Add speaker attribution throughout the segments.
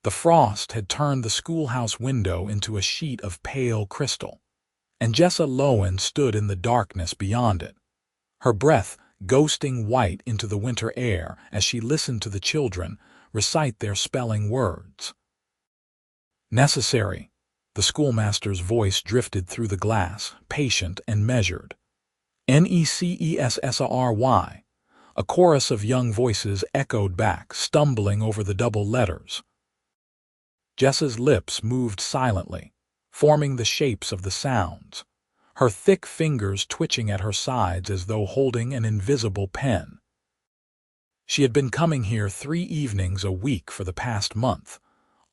Speaker 1: The frost had turned the schoolhouse window into a sheet of pale crystal, and Jessa Lowen stood in the darkness beyond it, her breath ghosting white into the winter air as she listened to the children recite their spelling words. Necessary. The schoolmaster's voice drifted through the glass, patient and measured. Necessary. A chorus of young voices echoed back, stumbling over the double letters. Jessa's lips moved silently, forming the shapes of the sounds, her thick fingers twitching at her sides as though holding an invisible pen. She had been coming here 3 evenings a week for the past month,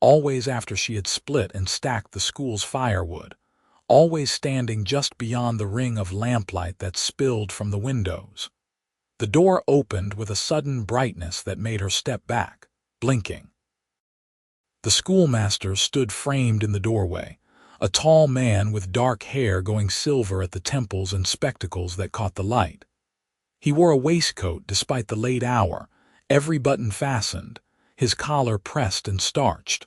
Speaker 1: always after she had split and stacked the school's firewood, always standing just beyond the ring of lamplight that spilled from the windows. The door opened with a sudden brightness that made her step back, blinking. The schoolmaster stood framed in the doorway, a tall man with dark hair going silver at the temples and spectacles that caught the light. He wore a waistcoat despite the late hour, every button fastened, his collar pressed and starched.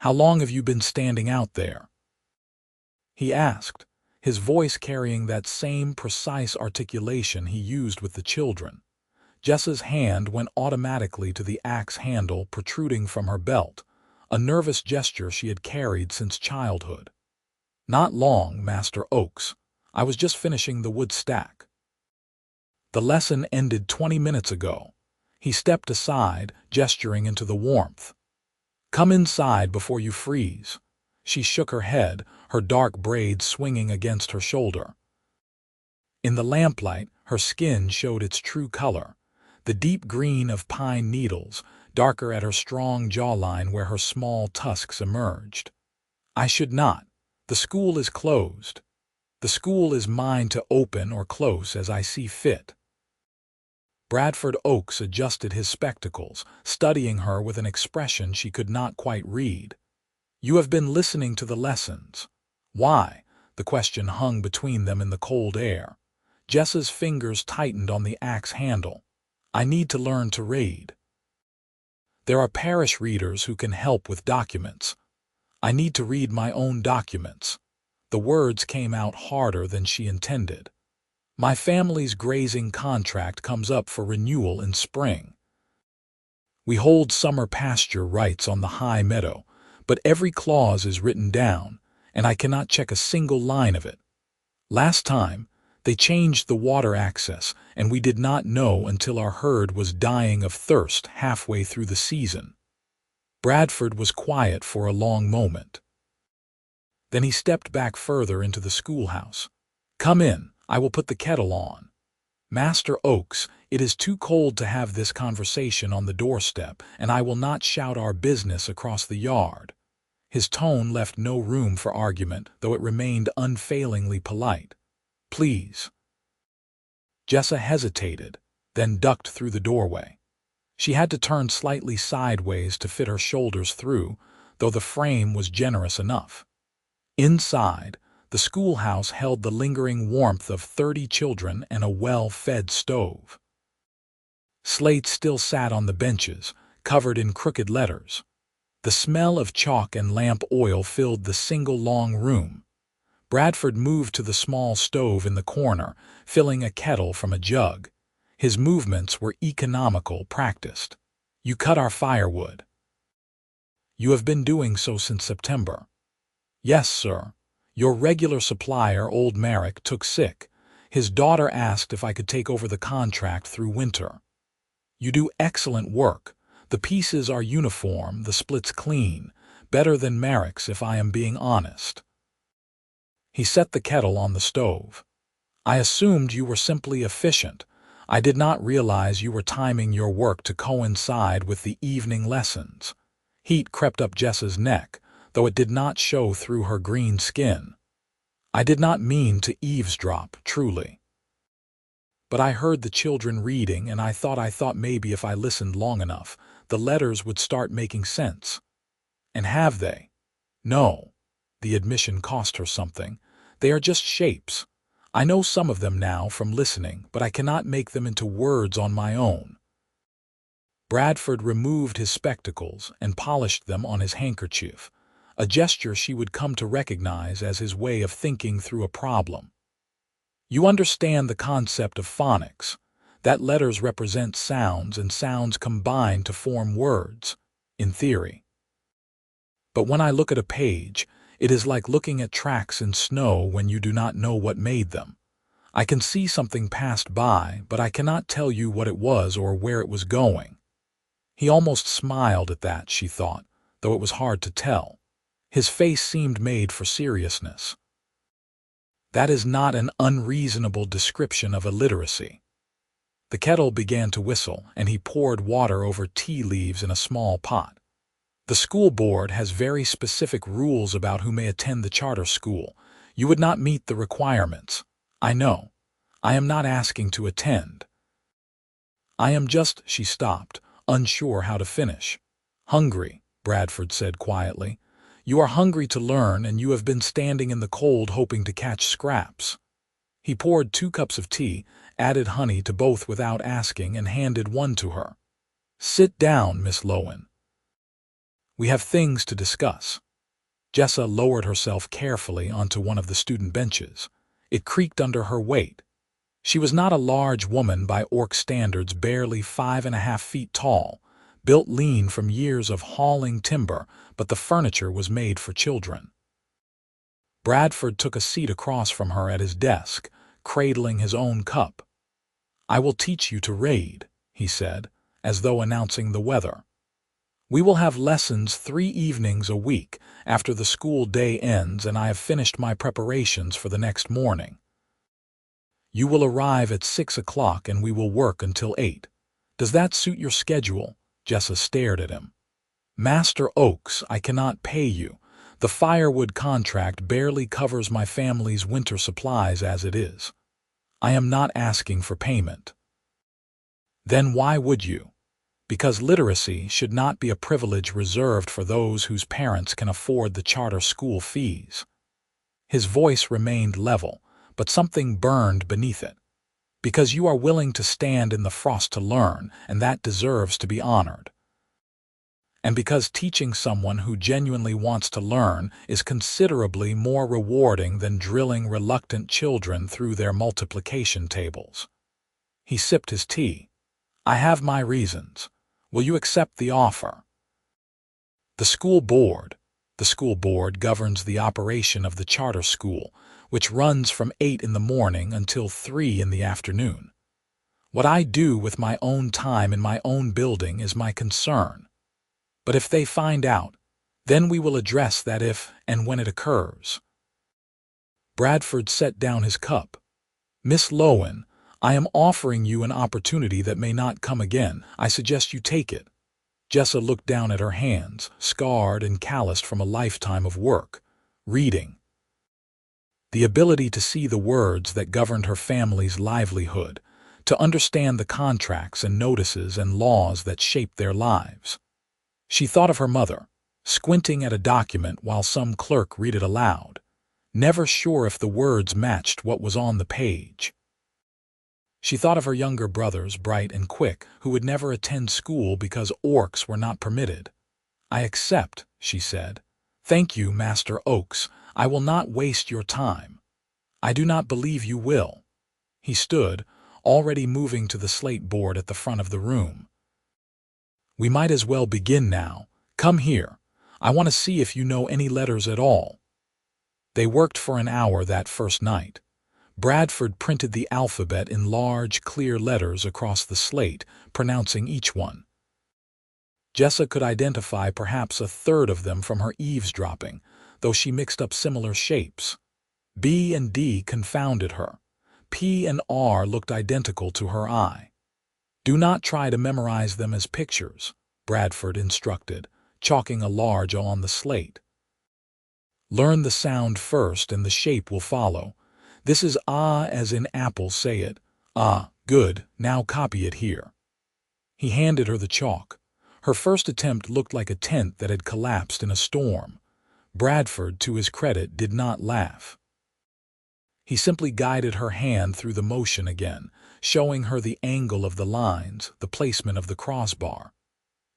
Speaker 1: "How long have you been standing out there?" he asked, his voice carrying that same precise articulation he used with the children. Jessa's hand went automatically to the axe handle protruding from her belt, a nervous gesture she had carried since childhood. "Not long, Master Oakes. I was just finishing the wood stack." "The lesson ended 20 minutes ago." He stepped aside, gesturing into the warmth. "Come inside before you freeze." She shook her head, her dark braids swinging against her shoulder. In the lamplight, her skin showed its true color, the deep green of pine needles, darker at her strong jawline where her small tusks emerged. "I should not. The school is closed. The school is mine to open or close as I see fit." Bradford Oakes adjusted his spectacles, studying her with an expression she could not quite read. "You have been listening to the lessons." "Why?" The question hung between them in the cold air. Jessa's fingers tightened on the axe handle. "I need to learn to read. There are parish readers who can help with documents. I need to read my own documents." The words came out harder than she intended. "My family's grazing contract comes up for renewal in spring. We hold summer pasture rights on the high meadow, but every clause is written down, and I cannot check a single line of it. Last time, they changed the water access, and we did not know until our herd was dying of thirst halfway through the season." Bradford was quiet for a long moment. Then he stepped back further into the schoolhouse. "Come in, I will put the kettle on." "Master Oakes, it is too cold to have this conversation on the doorstep, and I will not shout our business across the yard." His tone left no room for argument, though it remained unfailingly polite. "Please." Jessa hesitated, then ducked through the doorway. She had to turn slightly sideways to fit her shoulders through, though the frame was generous enough. Inside, the schoolhouse held the lingering warmth of 30 children and a well-fed stove. Slates still sat on the benches, covered in crooked letters. The smell of chalk and lamp oil filled the single long room. Bradford moved to the small stove in the corner, filling a kettle from a jug. His movements were economical, practiced. "You cut our firewood." "You have been doing so since September." "Yes, sir. Your regular supplier, old Merrick, took sick. His daughter asked if I could take over the contract through winter." "You do excellent work. The pieces are uniform, the splits clean, better than Merrick's if I am being honest." He set the kettle on the stove. "I assumed you were simply efficient. I did not realize you were timing your work to coincide with the evening lessons." Heat crept up Jessa's neck, though it did not show through her green skin. "I did not mean to eavesdrop, truly. But I heard the children reading, and I thought maybe if I listened long enough, the letters would start making sense." "And have they?" "No." The admission cost her something. "They are just shapes. I know some of them now from listening, but I cannot make them into words on my own." Bradford removed his spectacles and polished them on his handkerchief, a gesture she would come to recognize as his way of thinking through a problem. You understand the concept of phonics, that letters represent sounds and sounds combine to form words, in theory. But when I look at a page, it is like looking at tracks in snow when you do not know what made them. I can see something passed by, but I cannot tell you what it was or where it was going. He almost smiled at that, she thought, though it was hard to tell. His face seemed made for seriousness. That is not an unreasonable description of illiteracy. The kettle began to whistle, and he poured water over tea leaves in a small pot. The school board has very specific rules about who may attend the charter school. You would not meet the requirements. I know. I am not asking to attend. I am just, she stopped, unsure how to finish. Hungry, Bradford said quietly. You are hungry to learn, and you have been standing in the cold hoping to catch scraps. He poured 2 cups of tea, added honey to both without asking, and handed one to her. Sit down, Miss Lowen. We have things to discuss. Jessa lowered herself carefully onto one of the student benches. It creaked under her weight. She was not a large woman by Oakes standards, barely 5.5 feet tall, built lean from years of hauling timber, but the furniture was made for children. Bradford took a seat across from her at his desk, cradling his own cup. I will teach you to read, he said, as though announcing the weather. We will have lessons 3 evenings a week after the school day ends, and I have finished my preparations for the next morning. You will arrive at 6 o'clock and we will work until 8. Does that suit your schedule? Jessa stared at him. Master Oakes, I cannot pay you. The firewood contract barely covers my family's winter supplies as it is. I am not asking for payment. Then why would you? Because literacy should not be a privilege reserved for those whose parents can afford the charter school fees. His voice remained level, but something burned beneath it. Because you are willing to stand in the frost to learn, and that deserves to be honored. And because teaching someone who genuinely wants to learn is considerably more rewarding than drilling reluctant children through their multiplication tables. He sipped his tea. I have my reasons. Will you accept the offer? The school board governs the operation of the charter school, which runs from 8 in the morning until 3 in the afternoon. What I do with my own time in my own building is my concern. But if they find out, then we will address that if and when it occurs. Bradford set down his cup. Miss Lowen, I am offering you an opportunity that may not come again. I suggest you take it. Jessa looked down at her hands, scarred and calloused from a lifetime of work, reading. The ability to see the words that governed her family's livelihood, to understand the contracts and notices and laws that shaped their lives. She thought of her mother, squinting at a document while some clerk read it aloud, never sure if the words matched what was on the page. She thought of her younger brothers, bright and quick, who would never attend school because orcs were not permitted. I accept, she said. Thank you, Master Oakes. I will not waste your time. I do not believe you will. He stood, already moving to the slate board at the front of the room. We might as well begin now. Come here. I want to see if you know any letters at all. They worked for an hour that first night. Bradford printed the alphabet in large, clear letters across the slate, pronouncing each one. Jessa could identify perhaps a third of them from her eavesdropping, though she mixed up similar shapes. B and D confounded her. P and R looked identical to her eye. Do not try to memorize them as pictures, Bradford instructed, chalking a large O on the slate. Learn the sound first and the shape will follow. This is ah as in apple, say it. Ah, good, now copy it here. He handed her the chalk. Her first attempt looked like a tent that had collapsed in a storm. Bradford, to his credit, did not laugh. He simply guided her hand through the motion again, showing her the angle of the lines, the placement of the crossbar.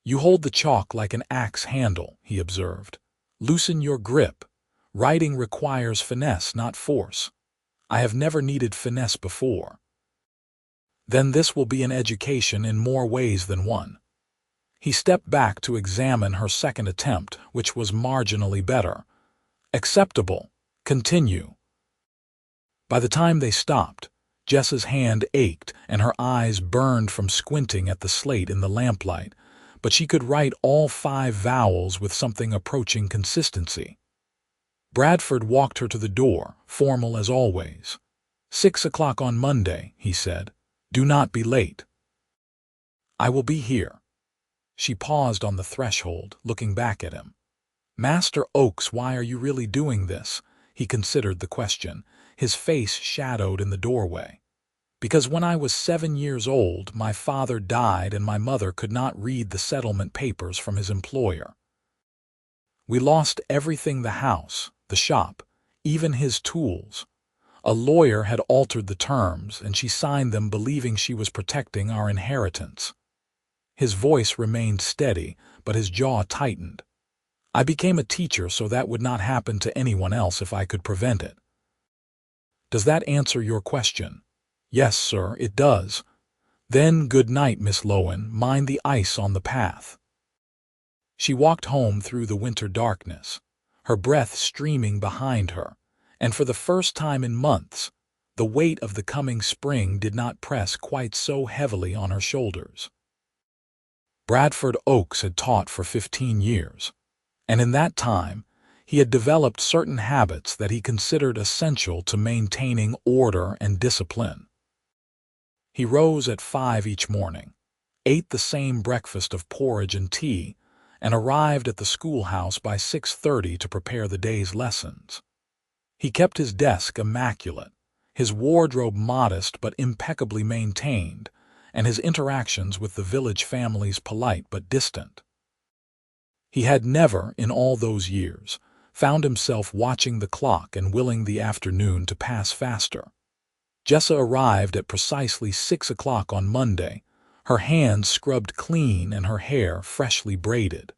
Speaker 1: You hold the chalk like an axe handle, he observed. Loosen your grip. Writing requires finesse, not force. I have never needed finesse before. Then this will be an education in more ways than one. He stepped back to examine her second attempt, which was marginally better. Acceptable. Continue. By the time they stopped, Jessa's hand ached and her eyes burned from squinting at the slate in the lamplight, but she could write all 5 vowels with something approaching consistency. Bradford walked her to the door, formal as always. 6 o'clock on Monday, he said. Do not be late. I will be here. She paused on the threshold, looking back at him. Master Oakes, why are you really doing this? He considered the question, his face shadowed in the doorway. Because when I was 7 years old, my father died and my mother could not read the settlement papers from his employer. We lost everything: the house, the shop, even his tools. A lawyer had altered the terms, and she signed them believing she was protecting our inheritance. His voice remained steady, but his jaw tightened. I became a teacher so that would not happen to anyone else if I could prevent it. Does that answer your question? Yes, sir, it does. Then good night, Miss Lowen. Mind the ice on the path. She walked home through the winter darkness, her breath streaming behind her, and for the first time in months, the weight of the coming spring did not press quite so heavily on her shoulders. Bradford Oakes had taught for 15 years, and in that time, he had developed certain habits that he considered essential to maintaining order and discipline. He rose at 5 each morning, ate the same breakfast of porridge and tea, and arrived at the schoolhouse by 6:30 to prepare the day's lessons. He kept his desk immaculate, his wardrobe modest but impeccably maintained, and his interactions with the village families polite but distant. He had never, in all those years, found himself watching the clock and willing the afternoon to pass faster. Jessa arrived at precisely 6 o'clock on Monday, her hands scrubbed clean and her hair freshly braided.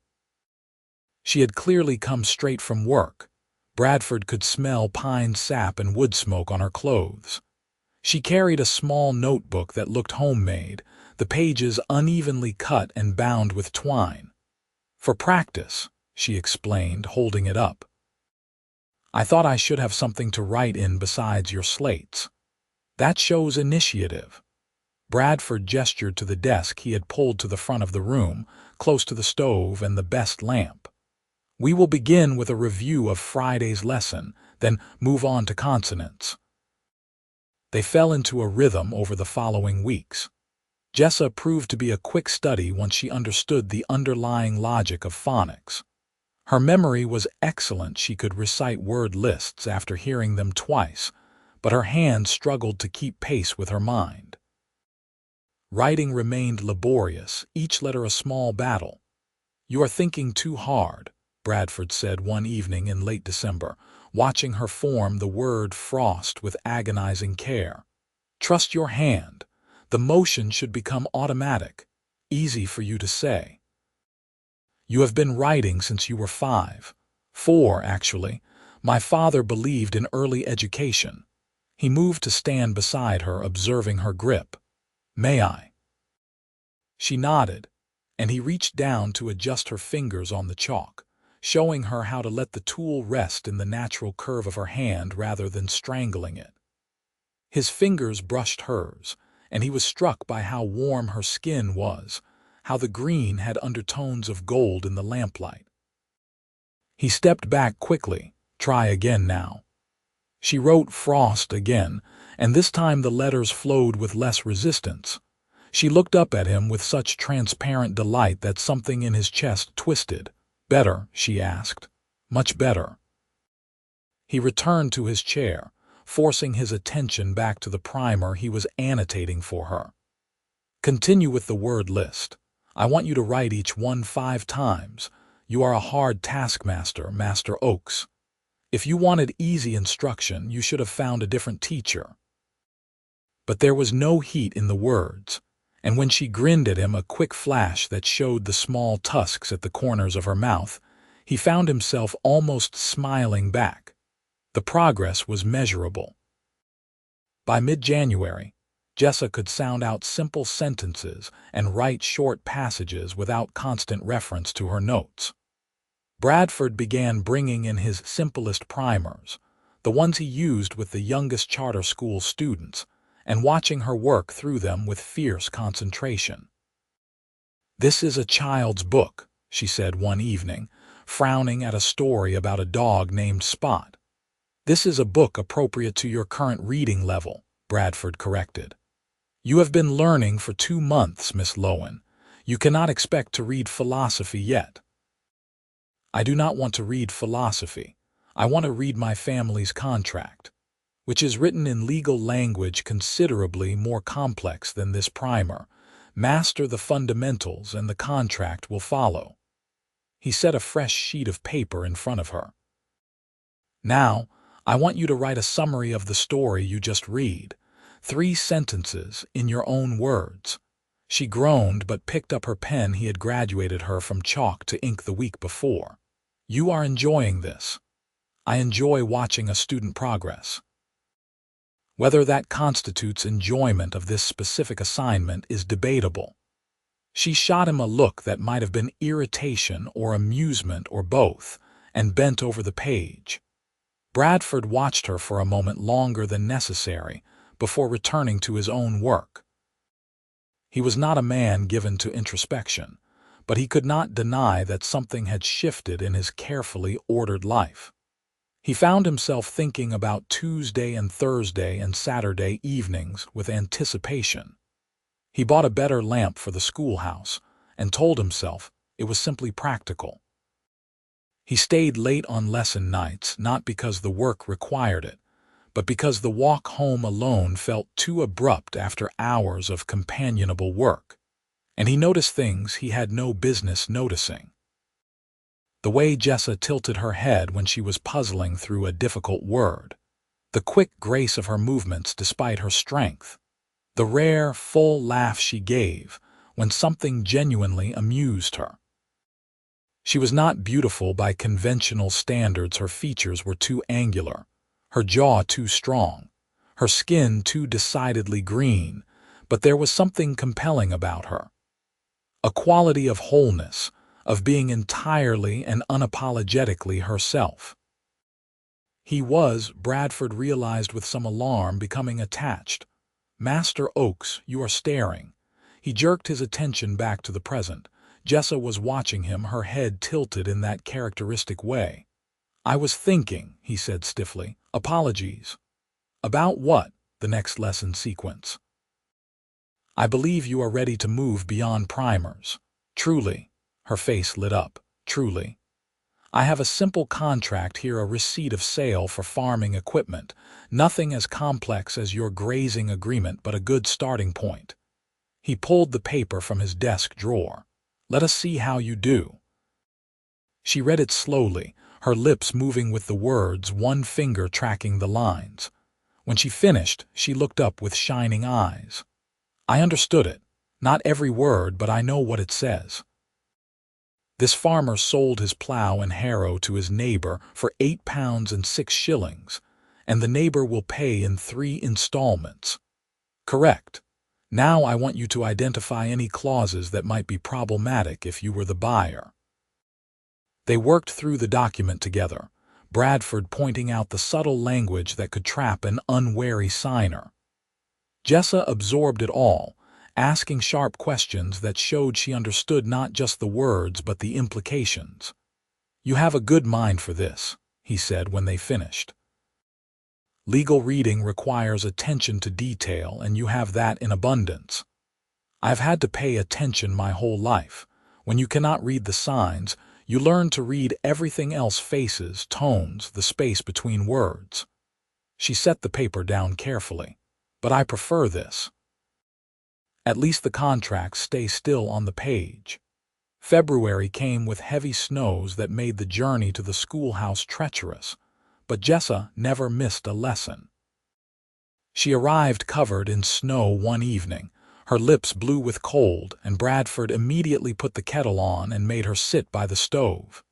Speaker 1: She had clearly come straight from work. Bradford could smell pine sap and wood smoke on her clothes. She carried a small notebook that looked homemade, the pages unevenly cut and bound with twine. For practice, she explained, holding it up. I thought I should have something to write in besides your slates. That shows initiative. Bradford gestured to the desk he had pulled to the front of the room, close to the stove and the best lamp. We will begin with a review of Friday's lesson, then move on to consonants. They fell into a rhythm over the following weeks. Jessa proved to be a quick study once she understood the underlying logic of phonics. Her memory was excellent. She could recite word lists after hearing them twice, but her hands struggled to keep pace with her mind. Writing remained laborious, each letter a small battle. You are thinking too hard, Bradford said one evening in late December, watching her form the word frost with agonizing care. Trust your hand. The motion should become automatic, easy for you to say. You have been writing since you were 5. 4, actually. My father believed in early education. He moved to stand beside her, observing her grip. May I? She nodded, and he reached down to adjust her fingers on the chalk, showing her how to let the tool rest in the natural curve of her hand rather than strangling it. His fingers brushed hers, and he was struck by how warm her skin was, how the green had undertones of gold in the lamplight. He stepped back quickly. Try again now. She wrote frost again, and this time the letters flowed with less resistance. She looked up at him with such transparent delight that something in his chest twisted. Better, she asked. Much better. He returned to his chair, forcing his attention back to the primer he was annotating for her. Continue with the word list. I want you to write each one 5 times. You are a hard taskmaster, Master Oakes. If you wanted easy instruction, you should have found a different teacher. But there was no heat in the words, and when she grinned at him a quick flash that showed the small tusks at the corners of her mouth, he found himself almost smiling back. The progress was measurable. By mid-January, Jessa could sound out simple sentences and write short passages without constant reference to her notes. Bradford began bringing in his simplest primers, the ones he used with the youngest charter school students, and watching her work through them with fierce concentration. "This is a child's book," she said one evening, frowning at a story about a dog named Spot. "This is a book appropriate to your current reading level," Bradford corrected. "You have been learning for 2 months, Miss Lowen. You cannot expect to read philosophy yet." "I do not want to read philosophy. I want to read my family's contract, which is written in legal language considerably more complex than this primer. Master the fundamentals and the contract will follow." He set a fresh sheet of paper in front of her. "Now, I want you to write a summary of the story you just read. 3 sentences in your own words." She groaned but picked up her pen. He had graduated her from chalk to ink the week before. "You are enjoying this." "I enjoy watching a student progress." Whether that constitutes enjoyment of this specific assignment is debatable. She shot him a look that might have been irritation or amusement or both, and bent over the page. Bradford watched her for a moment longer than necessary before returning to his own work. He was not a man given to introspection, but he could not deny that something had shifted in his carefully ordered life. He found himself thinking about Tuesday and Thursday and Saturday evenings with anticipation. He bought a better lamp for the schoolhouse and told himself it was simply practical. He stayed late on lesson nights not because the work required it, but because the walk home alone felt too abrupt after hours of companionable work, and he noticed things he had no business noticing. The way Jessa tilted her head when she was puzzling through a difficult word, the quick grace of her movements despite her strength, the rare, full laugh she gave when something genuinely amused her. She was not beautiful by conventional standards. Her features were too angular, her jaw too strong, her skin too decidedly green, but there was something compelling about her. A quality of wholeness, of being entirely and unapologetically herself. He was, Bradford realized with some alarm, becoming attached. "Master Oakes, you are staring." He jerked his attention back to the present. Jessa was watching him, her head tilted in that characteristic way. "I was thinking," he said stiffly. "Apologies." "About what?" The next lesson sequence. "I believe you are ready to move beyond primers." "Truly." Her face lit up. "Truly. I have a simple contract here, a receipt of sale for farming equipment. Nothing as complex as your grazing agreement, but a good starting point." He pulled the paper from his desk drawer. "Let us see how you do." She read it slowly, her lips moving with the words, one finger tracking the lines. When she finished, she looked up with shining eyes. "I understood it. Not every word, but I know what it says. This farmer sold his plow and harrow to his neighbor for £8 and 6 shillings, and the neighbor will pay in 3 installments. Correct. Now I want you to identify any clauses that might be problematic if you were the buyer." They worked through the document together, Bradford pointing out the subtle language that could trap an unwary signer. Jessa absorbed it all, asking sharp questions that showed she understood not just the words but the implications. "You have a good mind for this," he said when they finished. "Legal reading requires attention to detail, and you have that in abundance. I've had to pay attention my whole life. When you cannot read the signs, you learn to read everything else: faces, tones, the space between words." She set the paper down carefully. "But I prefer this." At least the contracts stay still on the page. February came with heavy snows that made the journey to the schoolhouse treacherous, but Jessa never missed a lesson. She arrived covered in snow one evening, Her lips blew with cold, and Bradford immediately put the kettle on and made her sit by the stove.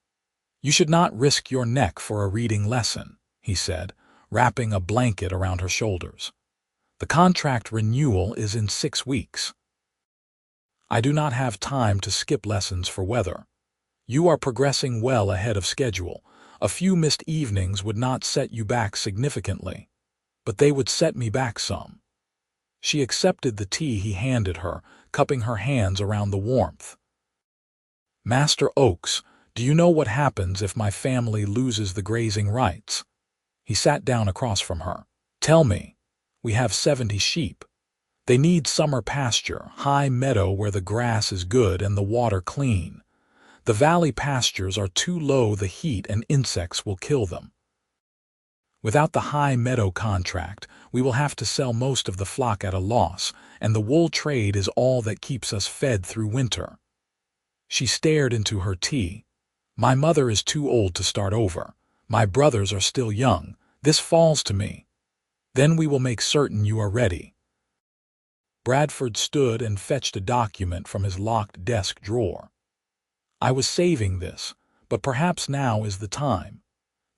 Speaker 1: "You should not risk your neck for a reading lesson," he said, wrapping a blanket around her shoulders. "The contract renewal is in 6 weeks. I do not have time to skip lessons for weather. You are progressing well ahead of schedule. A few missed evenings would not set you back significantly, but they would set me back some." She accepted the tea he handed her, cupping her hands around the warmth. "Master Oakes, do you know what happens if my family loses the grazing rights?" He sat down across from her. "Tell me. We have 70 sheep. They need summer pasture, high meadow where the grass is good and the water clean. The valley pastures are too low, the heat and insects will kill them. Without the high meadow contract, we will have to sell most of the flock at a loss, and the wool trade is all that keeps us fed through winter." She stared into her tea. "My mother is too old to start over. My brothers are still young. This falls to me. Then we will make certain you are ready." Bradford stood and fetched a document from his locked desk drawer. "I was saving this, but perhaps now is the time.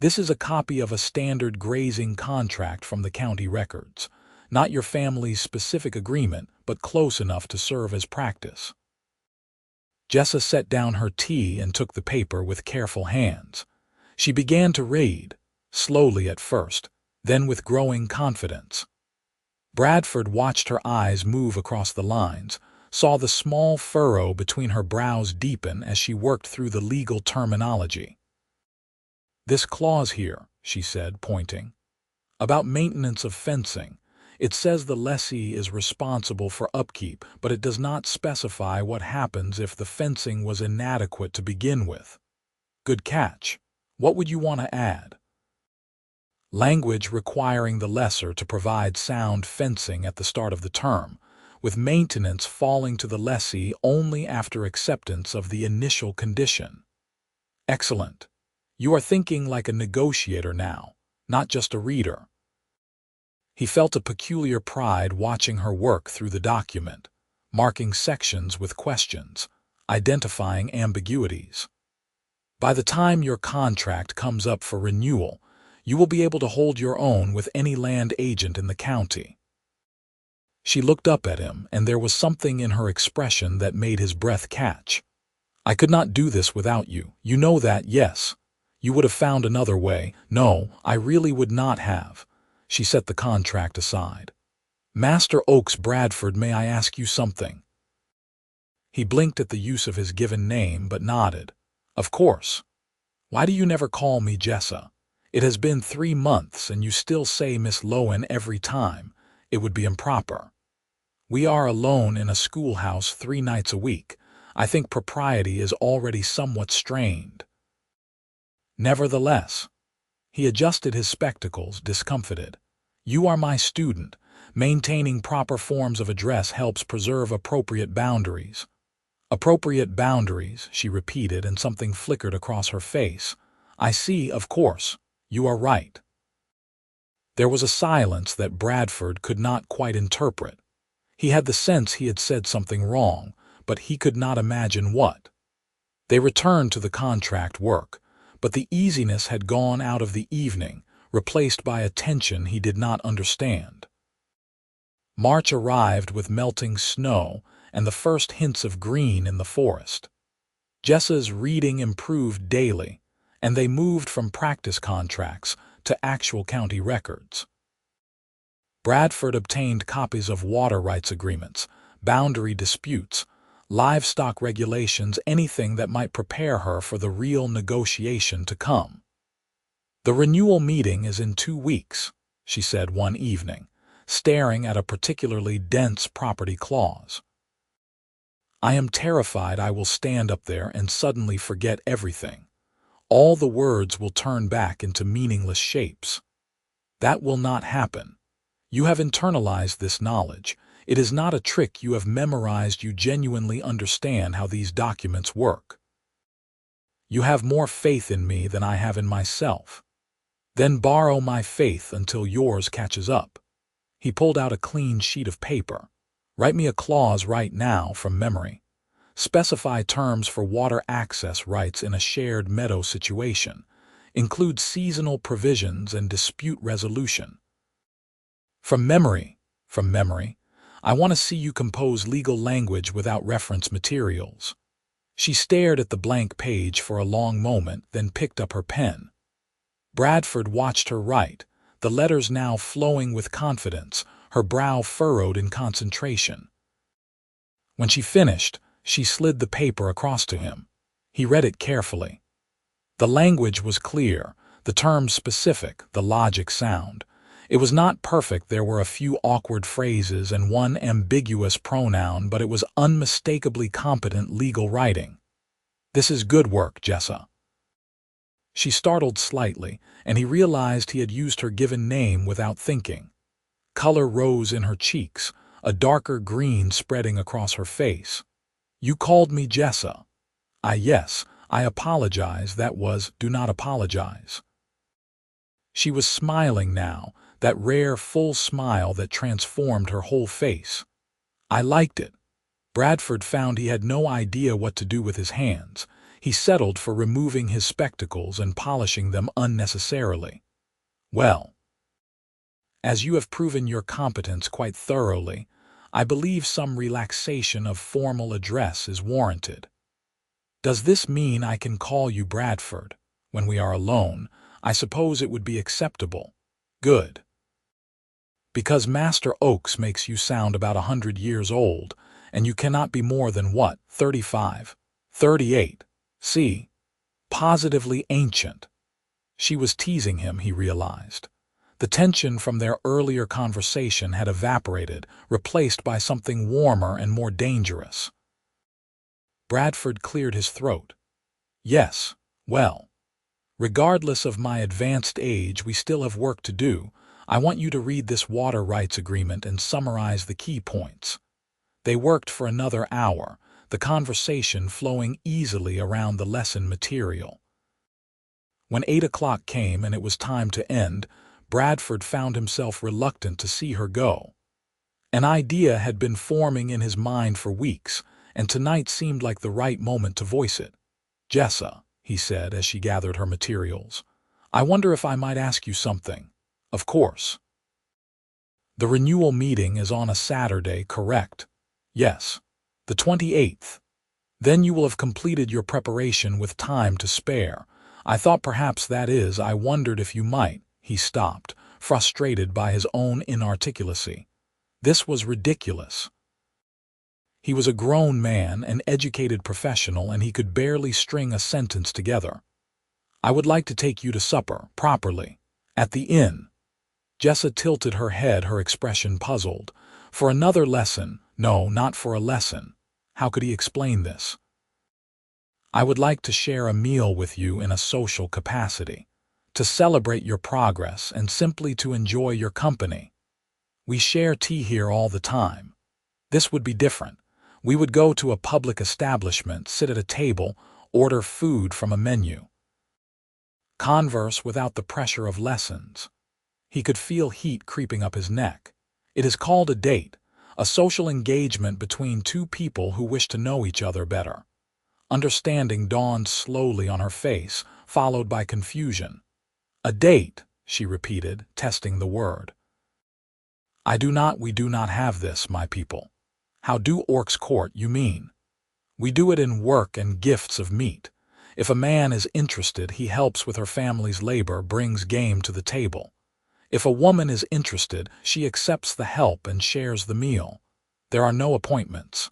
Speaker 1: This is a copy of a standard grazing contract from the county records. Not your family's specific agreement, but close enough to serve as practice." Jessa set down her tea and took the paper with careful hands. She began to read, slowly at first, then with growing confidence. Bradford watched her eyes move across the lines, saw the small furrow between her brows deepen as she worked through the legal terminology. "This clause here," she said, pointing, "about maintenance of fencing. It says the lessee is responsible for upkeep, but it does not specify what happens if the fencing was inadequate to begin with." Good catch. What would you want to add? Language requiring the lessor to provide sound fencing at the start of the term, with maintenance falling to the lessee only after acceptance of the initial condition. Excellent. You are thinking like a negotiator now, not just a reader. He felt a peculiar pride watching her work through the document, marking sections with questions, identifying ambiguities. By the time your contract comes up for renewal, you will be able to hold your own with any land agent in the county. She looked up at him, and there was something in her expression that made his breath catch. "I could not do this without you. You know that, yes. You would have found another way." "No, I really would not have." She set the contract aside. "Master Oakes Bradford, may I ask you something?" He blinked at the use of his given name, but nodded. "Of course. Why do you never call me Jessa? It has been 3 months, and you still say Miss Lowen every time. It would be improper. We are alone in a schoolhouse 3 nights a week. I think propriety is already somewhat strained." Nevertheless, he adjusted his spectacles, discomfited. "You are my student. Maintaining proper forms of address helps preserve appropriate boundaries." "Appropriate boundaries," she repeated, and something flickered across her face. "I see, of course. You are right." There was a silence that Bradford could not quite interpret. He had the sense he had said something wrong, but he could not imagine what. They returned to the contract work, but the easiness had gone out of the evening, replaced by a tension he did not understand. March arrived with melting snow and the first hints of green in the forest. Jessa's reading improved daily, and they moved from practice contracts to actual county records. Bradford obtained copies of water rights agreements, boundary disputes, livestock regulations, anything that might prepare her for the real negotiation to come. "The renewal meeting is in 2 weeks, she said one evening, staring at a particularly dense property clause. "I am terrified I will stand up there and suddenly forget everything. All the words will turn back into meaningless shapes. That will not happen. You have internalized this knowledge. It is not a trick you have memorized. You genuinely understand how these documents work. You have more faith in me than I have in myself. Then borrow my faith until yours catches up." He pulled out a clean sheet of paper. Write me a clause right now from memory. Specify terms for water access rights in a shared meadow situation. Include seasonal provisions and dispute resolution. From memory. I want to see you compose legal language without reference materials. She stared at the blank page for a long moment, then picked up her pen. Bradford watched her write, the letters now flowing with confidence, her brow furrowed in concentration. When she finished, she slid the paper across to him. He read it carefully. The language was clear, the terms specific, the logic sound. It was not perfect, there were a few awkward phrases and one ambiguous pronoun, but it was unmistakably competent legal writing. This is good work, Jessa. She startled slightly, and he realized he had used her given name without thinking. Color rose in her cheeks, a darker green spreading across her face. You called me Jessa. Yes, I apologize. That was, do not apologize. She was smiling now, that rare full smile that transformed her whole face. I liked it. Bradford found he had no idea what to do with his hands. He settled for removing his spectacles and polishing them unnecessarily. Well, as you have proven your competence quite thoroughly, I believe some relaxation of formal address is warranted. Does this mean I can call you Bradford? When we are alone, I suppose it would be acceptable. Good. Because Master Oakes makes you sound about 100 years old, and you cannot be more than what, 35, 38. See? Positively ancient. She was teasing him, he realized. The tension from their earlier conversation had evaporated, replaced by something warmer and more dangerous. Bradford cleared his throat. Yes, well, regardless of my advanced age, we still have work to do. I want you to read this water rights agreement and summarize the key points. They worked for another hour, the conversation flowing easily around the lesson material. When 8 o'clock came and it was time to end, Bradford found himself reluctant to see her go. An idea had been forming in his mind for weeks, and tonight seemed like the right moment to voice it. Jessa, he said as she gathered her materials, I wonder if I might ask you something. Of course. The renewal meeting is on a Saturday, correct? Yes. The 28th. Then you will have completed your preparation with time to spare. I thought perhaps that is, I wondered if you might. He stopped, frustrated by his own inarticulacy. This was ridiculous. He was a grown man, an educated professional, and he could barely string a sentence together. I would like to take you to supper, properly, at the inn. Jessa tilted her head, her expression puzzled. For another lesson? No, not for a lesson. How could he explain this? I would like to share a meal with you in a social capacity, to celebrate your progress and simply to enjoy your company. We share tea here all the time. This would be different. We would go to a public establishment, sit at a table, order food from a menu. Converse without the pressure of lessons. He could feel heat creeping up his neck. It is called a date, a social engagement between two people who wish to know each other better. Understanding dawned slowly on her face, followed by confusion. A date, she repeated, testing the word. We do not have this, my people. How do orcs court, you mean? We do it in work and gifts of meat. If a man is interested, he helps with her family's labor, brings game to the table. If a woman is interested, she accepts the help and shares the meal. There are no appointments.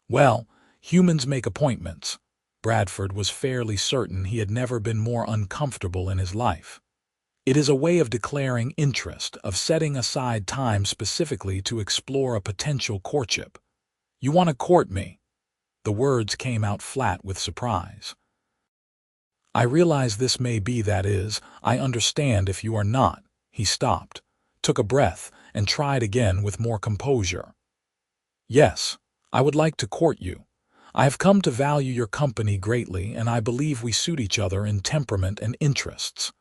Speaker 1: Well, humans make appointments. Bradford was fairly certain he had never been more uncomfortable in his life. It is a way of declaring interest, of setting aside time specifically to explore a potential courtship. You want to court me? The words came out flat with surprise. I realize this may be, that is, I understand if you are not. He stopped, took a breath, and tried again with more composure. Yes, I would like to court you. I have come to value your company greatly, and I believe we suit each other in temperament and interests.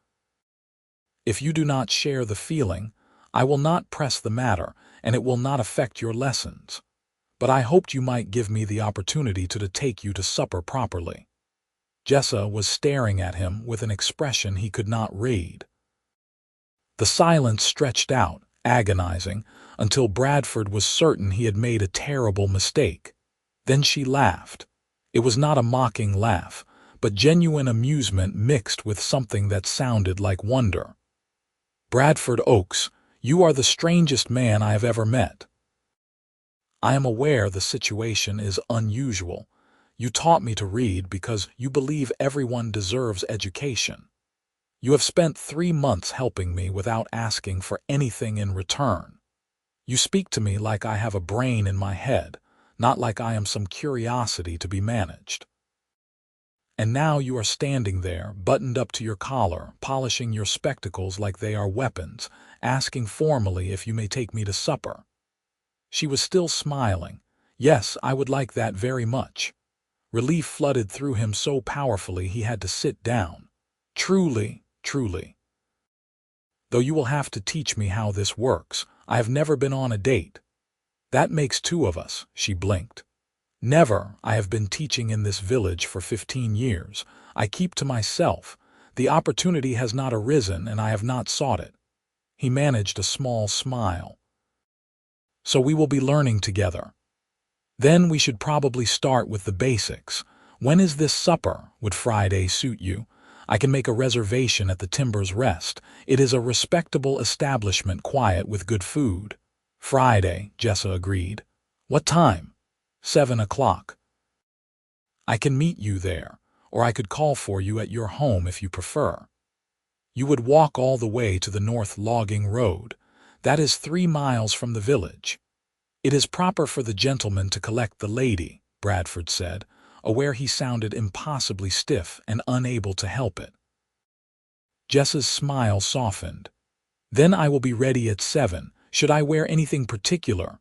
Speaker 1: If you do not share the feeling, I will not press the matter, and it will not affect your lessons. But I hoped you might give me the opportunity to take you to supper properly." Jessa was staring at him with an expression he could not read. The silence stretched out, agonizing, until Bradford was certain he had made a terrible mistake. Then she laughed. It was not a mocking laugh, but genuine amusement mixed with something that sounded like wonder. "Bradford Oakes, you are the strangest man I have ever met. I am aware the situation is unusual. You taught me to read because you believe everyone deserves education. You have spent 3 months helping me without asking for anything in return. You speak to me like I have a brain in my head, not like I am some curiosity to be managed. And now you are standing there, buttoned up to your collar, polishing your spectacles like they are weapons, asking formally if you may take me to supper." She was still smiling. "Yes, I would like that very much." Relief flooded through him so powerfully he had to sit down. "Truly, truly. Though you will have to teach me how this works. I have never been on a date." "That makes 2 of us," she blinked. "Never. I have been teaching in this village for 15 years. I keep to myself. The opportunity has not arisen and I have not sought it." He managed a small smile. "So we will be learning together. Then we should probably start with the basics. When is this supper? Would Friday suit you? I can make a reservation at the Timber's Rest. It is a respectable establishment, quiet with good food." "Friday," Jessa agreed. "What time?" 7 o'clock. "I can meet you there, or I could call for you at your home if you prefer." "You would walk all the way to the North Logging Road. That is 3 miles from the village." "It is proper for the gentleman to collect the lady," Bradford said, aware he sounded impossibly stiff and unable to help it. Jessa's smile softened. "Then I will be ready at 7. Should I wear anything particular?"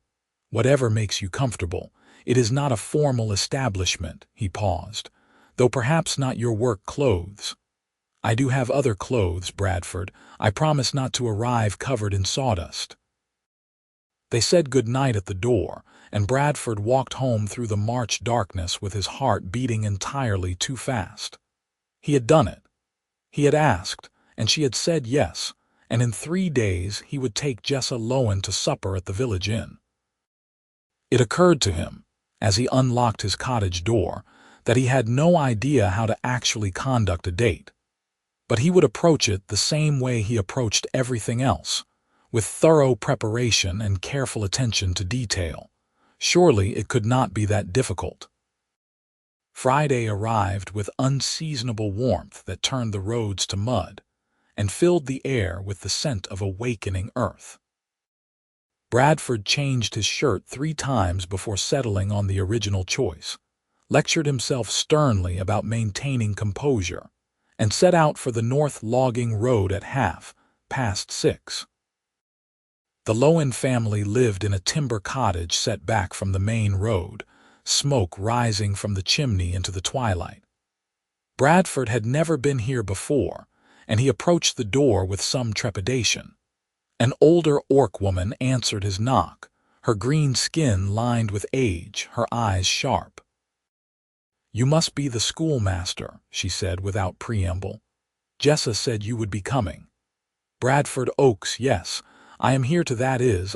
Speaker 1: "Whatever makes you comfortable. It is not a formal establishment," he paused, "though perhaps not your work clothes." "I do have other clothes, Bradford. I promise not to arrive covered in sawdust." They said good night at the door, and Bradford walked home through the March darkness with his heart beating entirely too fast. He had done it. He had asked, and she had said yes, and in 3 days he would take Jessa Lowen to supper at the village inn. It occurred to him, as he unlocked his cottage door, that he had no idea how to actually conduct a date. But he would approach it the same way he approached everything else, with thorough preparation and careful attention to detail. Surely it could not be that difficult. Friday arrived with unseasonable warmth that turned the roads to mud and filled the air with the scent of awakening earth. Bradford changed his shirt 3 times before settling on the original choice, lectured himself sternly about maintaining composure, and set out for the North Logging Road at 6:30. The Lowen family lived in a timber cottage set back from the main road, smoke rising from the chimney into the twilight. Bradford had never been here before, and he approached the door with some trepidation. An older orc woman answered his knock, her green skin lined with age, her eyes sharp. "You must be the schoolmaster," she said without preamble. "Jessa said you would be coming." "Bradford Oakes, yes. I am here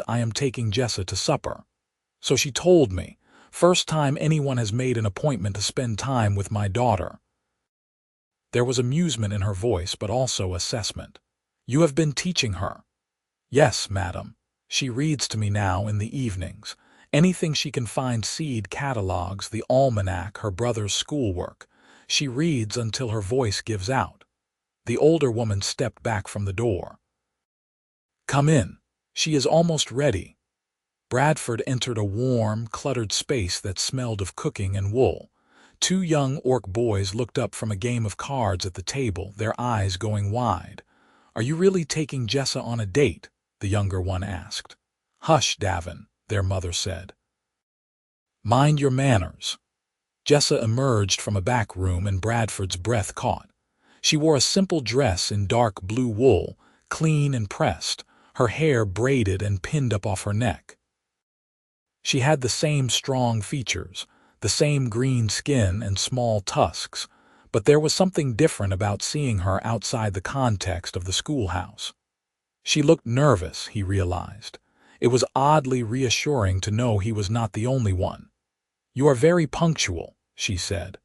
Speaker 1: I am taking Jessa to supper." "So she told me. First time anyone has made an appointment to spend time with my daughter." There was amusement in her voice, but also assessment. "You have been teaching her?" "Yes, madam. She reads to me now in the evenings. Anything she can find, seed catalogs, the almanac, her brother's schoolwork. She reads until her voice gives out." The older woman stepped back from the door. "Come in. She is almost ready." Bradford entered a warm, cluttered space that smelled of cooking and wool. 2 young orc boys looked up from a game of cards at the table, their eyes going wide. "Are you really taking Jessa on a date?" the younger one asked. "Hush, Davin," their mother said. "Mind your manners." Jessa emerged from a back room and Bradford's breath caught. She wore a simple dress in dark blue wool, clean and pressed, her hair braided and pinned up off her neck. She had the same strong features, the same green skin and small tusks, but there was something different about seeing her outside the context of the schoolhouse. She looked nervous, he realized. It was oddly reassuring to know he was not the only one. "You are very punctual," she said.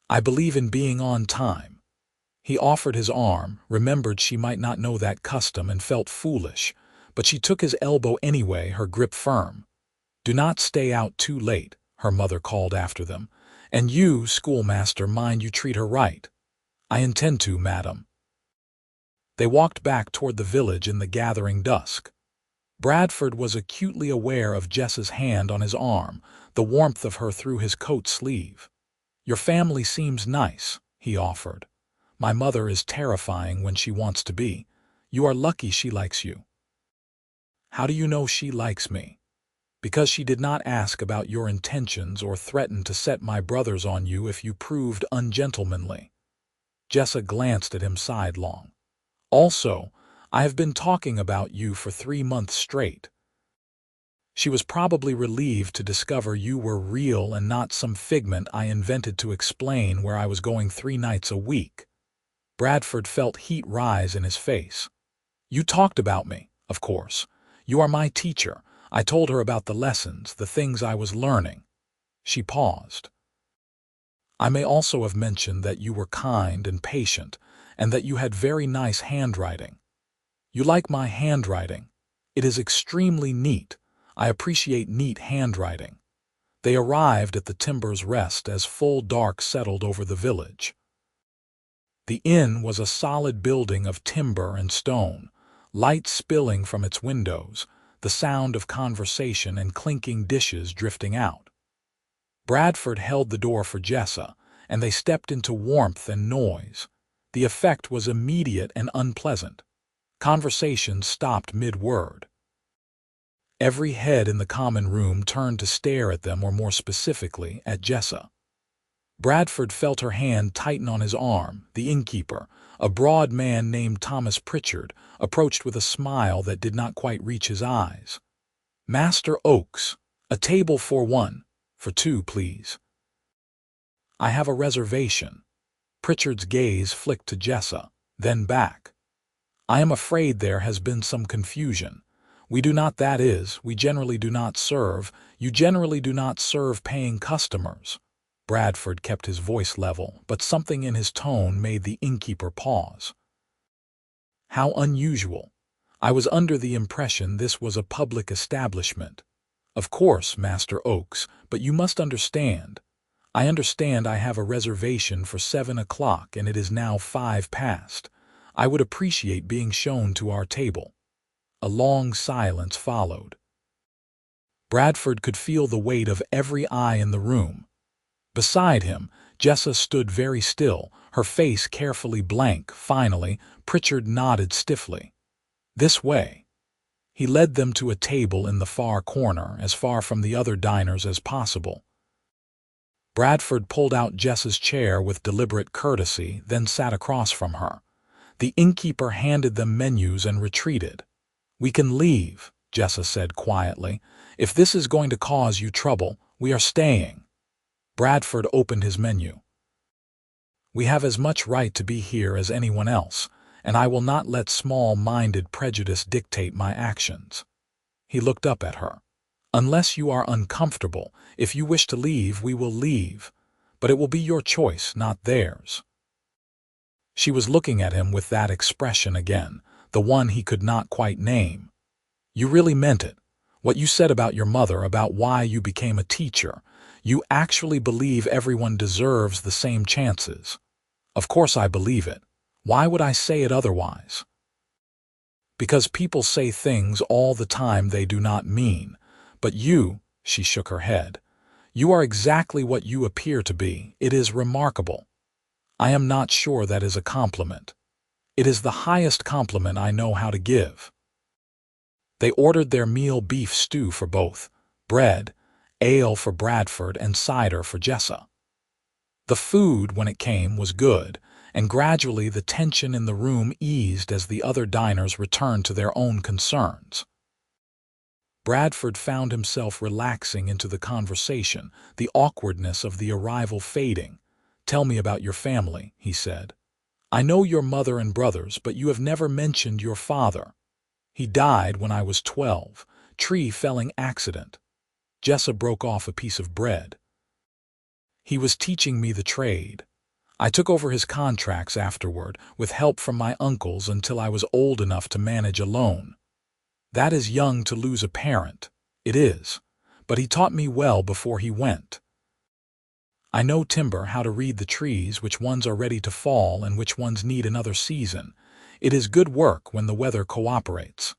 Speaker 1: "I believe in being on time." He offered his arm, remembered she might not know that custom, and felt foolish, but she took his elbow anyway, her grip firm. "Do not stay out too late," her mother called after them. "And you, schoolmaster, mind you treat her right." "I intend to, madam." They walked back toward the village in the gathering dusk. Bradford was acutely aware of Jessa's hand on his arm, the warmth of her through his coat sleeve. "Your family seems nice," he offered. "My mother is terrifying when she wants to be. You are lucky she likes you." "How do you know she likes me?" "Because she did not ask about your intentions or threaten to set my brothers on you if you proved ungentlemanly." Jessa glanced at him sidelong. "Also, I have been talking about you for 3 months straight." She was probably relieved to discover you were real and not some figment I invented to explain where I was going 3 nights a week. Bradford felt heat rise in his face. "You talked about me, of course. You are my teacher. I told her about the lessons, the things I was learning." She paused. "I may also have mentioned that you were kind and patient, and that you had very nice handwriting." "You like my handwriting? It is extremely neat. I appreciate neat handwriting." They arrived at the Timber's Rest as full dark settled over the village. The inn was a solid building of timber and stone, light spilling from its windows, the sound of conversation and clinking dishes drifting out. Bradford held the door for Jessa, and they stepped into warmth and noise. The effect was immediate and unpleasant. Conversation stopped mid-word. Every head in the common room turned to stare at them, or more specifically, at Jessa. Bradford felt her hand tighten on his arm. The innkeeper, a broad man named Thomas Pritchard, approached with a smile that did not quite reach his eyes. "Master Oakes, a table for 1, for 2, please." "I have a reservation." Pritchard's gaze flicked to Jessa, then back. "I am afraid there has been some confusion. We generally do not serve. You generally do not serve paying customers." Bradford kept his voice level, but something in his tone made the innkeeper pause. "How unusual. I was under the impression this was a public establishment." "Of course, Master Oakes, but you must understand." "I understand I have a reservation for 7 o'clock and it is now 5 past. I would appreciate being shown to our table." A long silence followed. Bradford could feel the weight of every eye in the room. Beside him, Jessa stood very still, her face carefully blank. Finally, Pritchard nodded stiffly. "This way." He led them to a table in the far corner, as far from the other diners as possible. Bradford pulled out Jessa's chair with deliberate courtesy, then sat across from her. The innkeeper handed them menus and retreated. "We can leave," Jessa said quietly. "If this is going to cause you trouble, we are staying." Bradford opened his menu. "We have as much right to be here as anyone else, and I will not let small-minded prejudice dictate my actions." He looked up at her. "Unless you are uncomfortable, if you wish to leave, we will leave. But it will be your choice, not theirs." She was looking at him with that expression again, the one he could not quite name. "You really meant it? What you said about your mother, about why you became a teacher? You actually believe everyone deserves the same chances?" "Of course I believe it. Why would I say it otherwise?" "Because people say things all the time they do not mean. But you," she shook her head, "you are exactly what you appear to be. It is remarkable." "I am not sure that is a compliment." "It is the highest compliment I know how to give." They ordered their meal beef stew for both, bread, ale for Bradford, and cider for Jessa. The food, when it came, was good, and gradually the tension in the room eased as the other diners returned to their own concerns. Bradford found himself relaxing into the conversation, the awkwardness of the arrival fading. "Tell me about your family," he said. "I know your mother and brothers, but you have never mentioned your father." "He died when I was 12. Tree felling accident." Jessa broke off a piece of bread. "He was teaching me the trade. I took over his contracts afterward, with help from my uncles until I was old enough to manage alone. That is young to lose a parent. It is. But he taught me well before he went. I know timber, how to read the trees, which ones are ready to fall and which ones need another season. It is good work when the weather cooperates."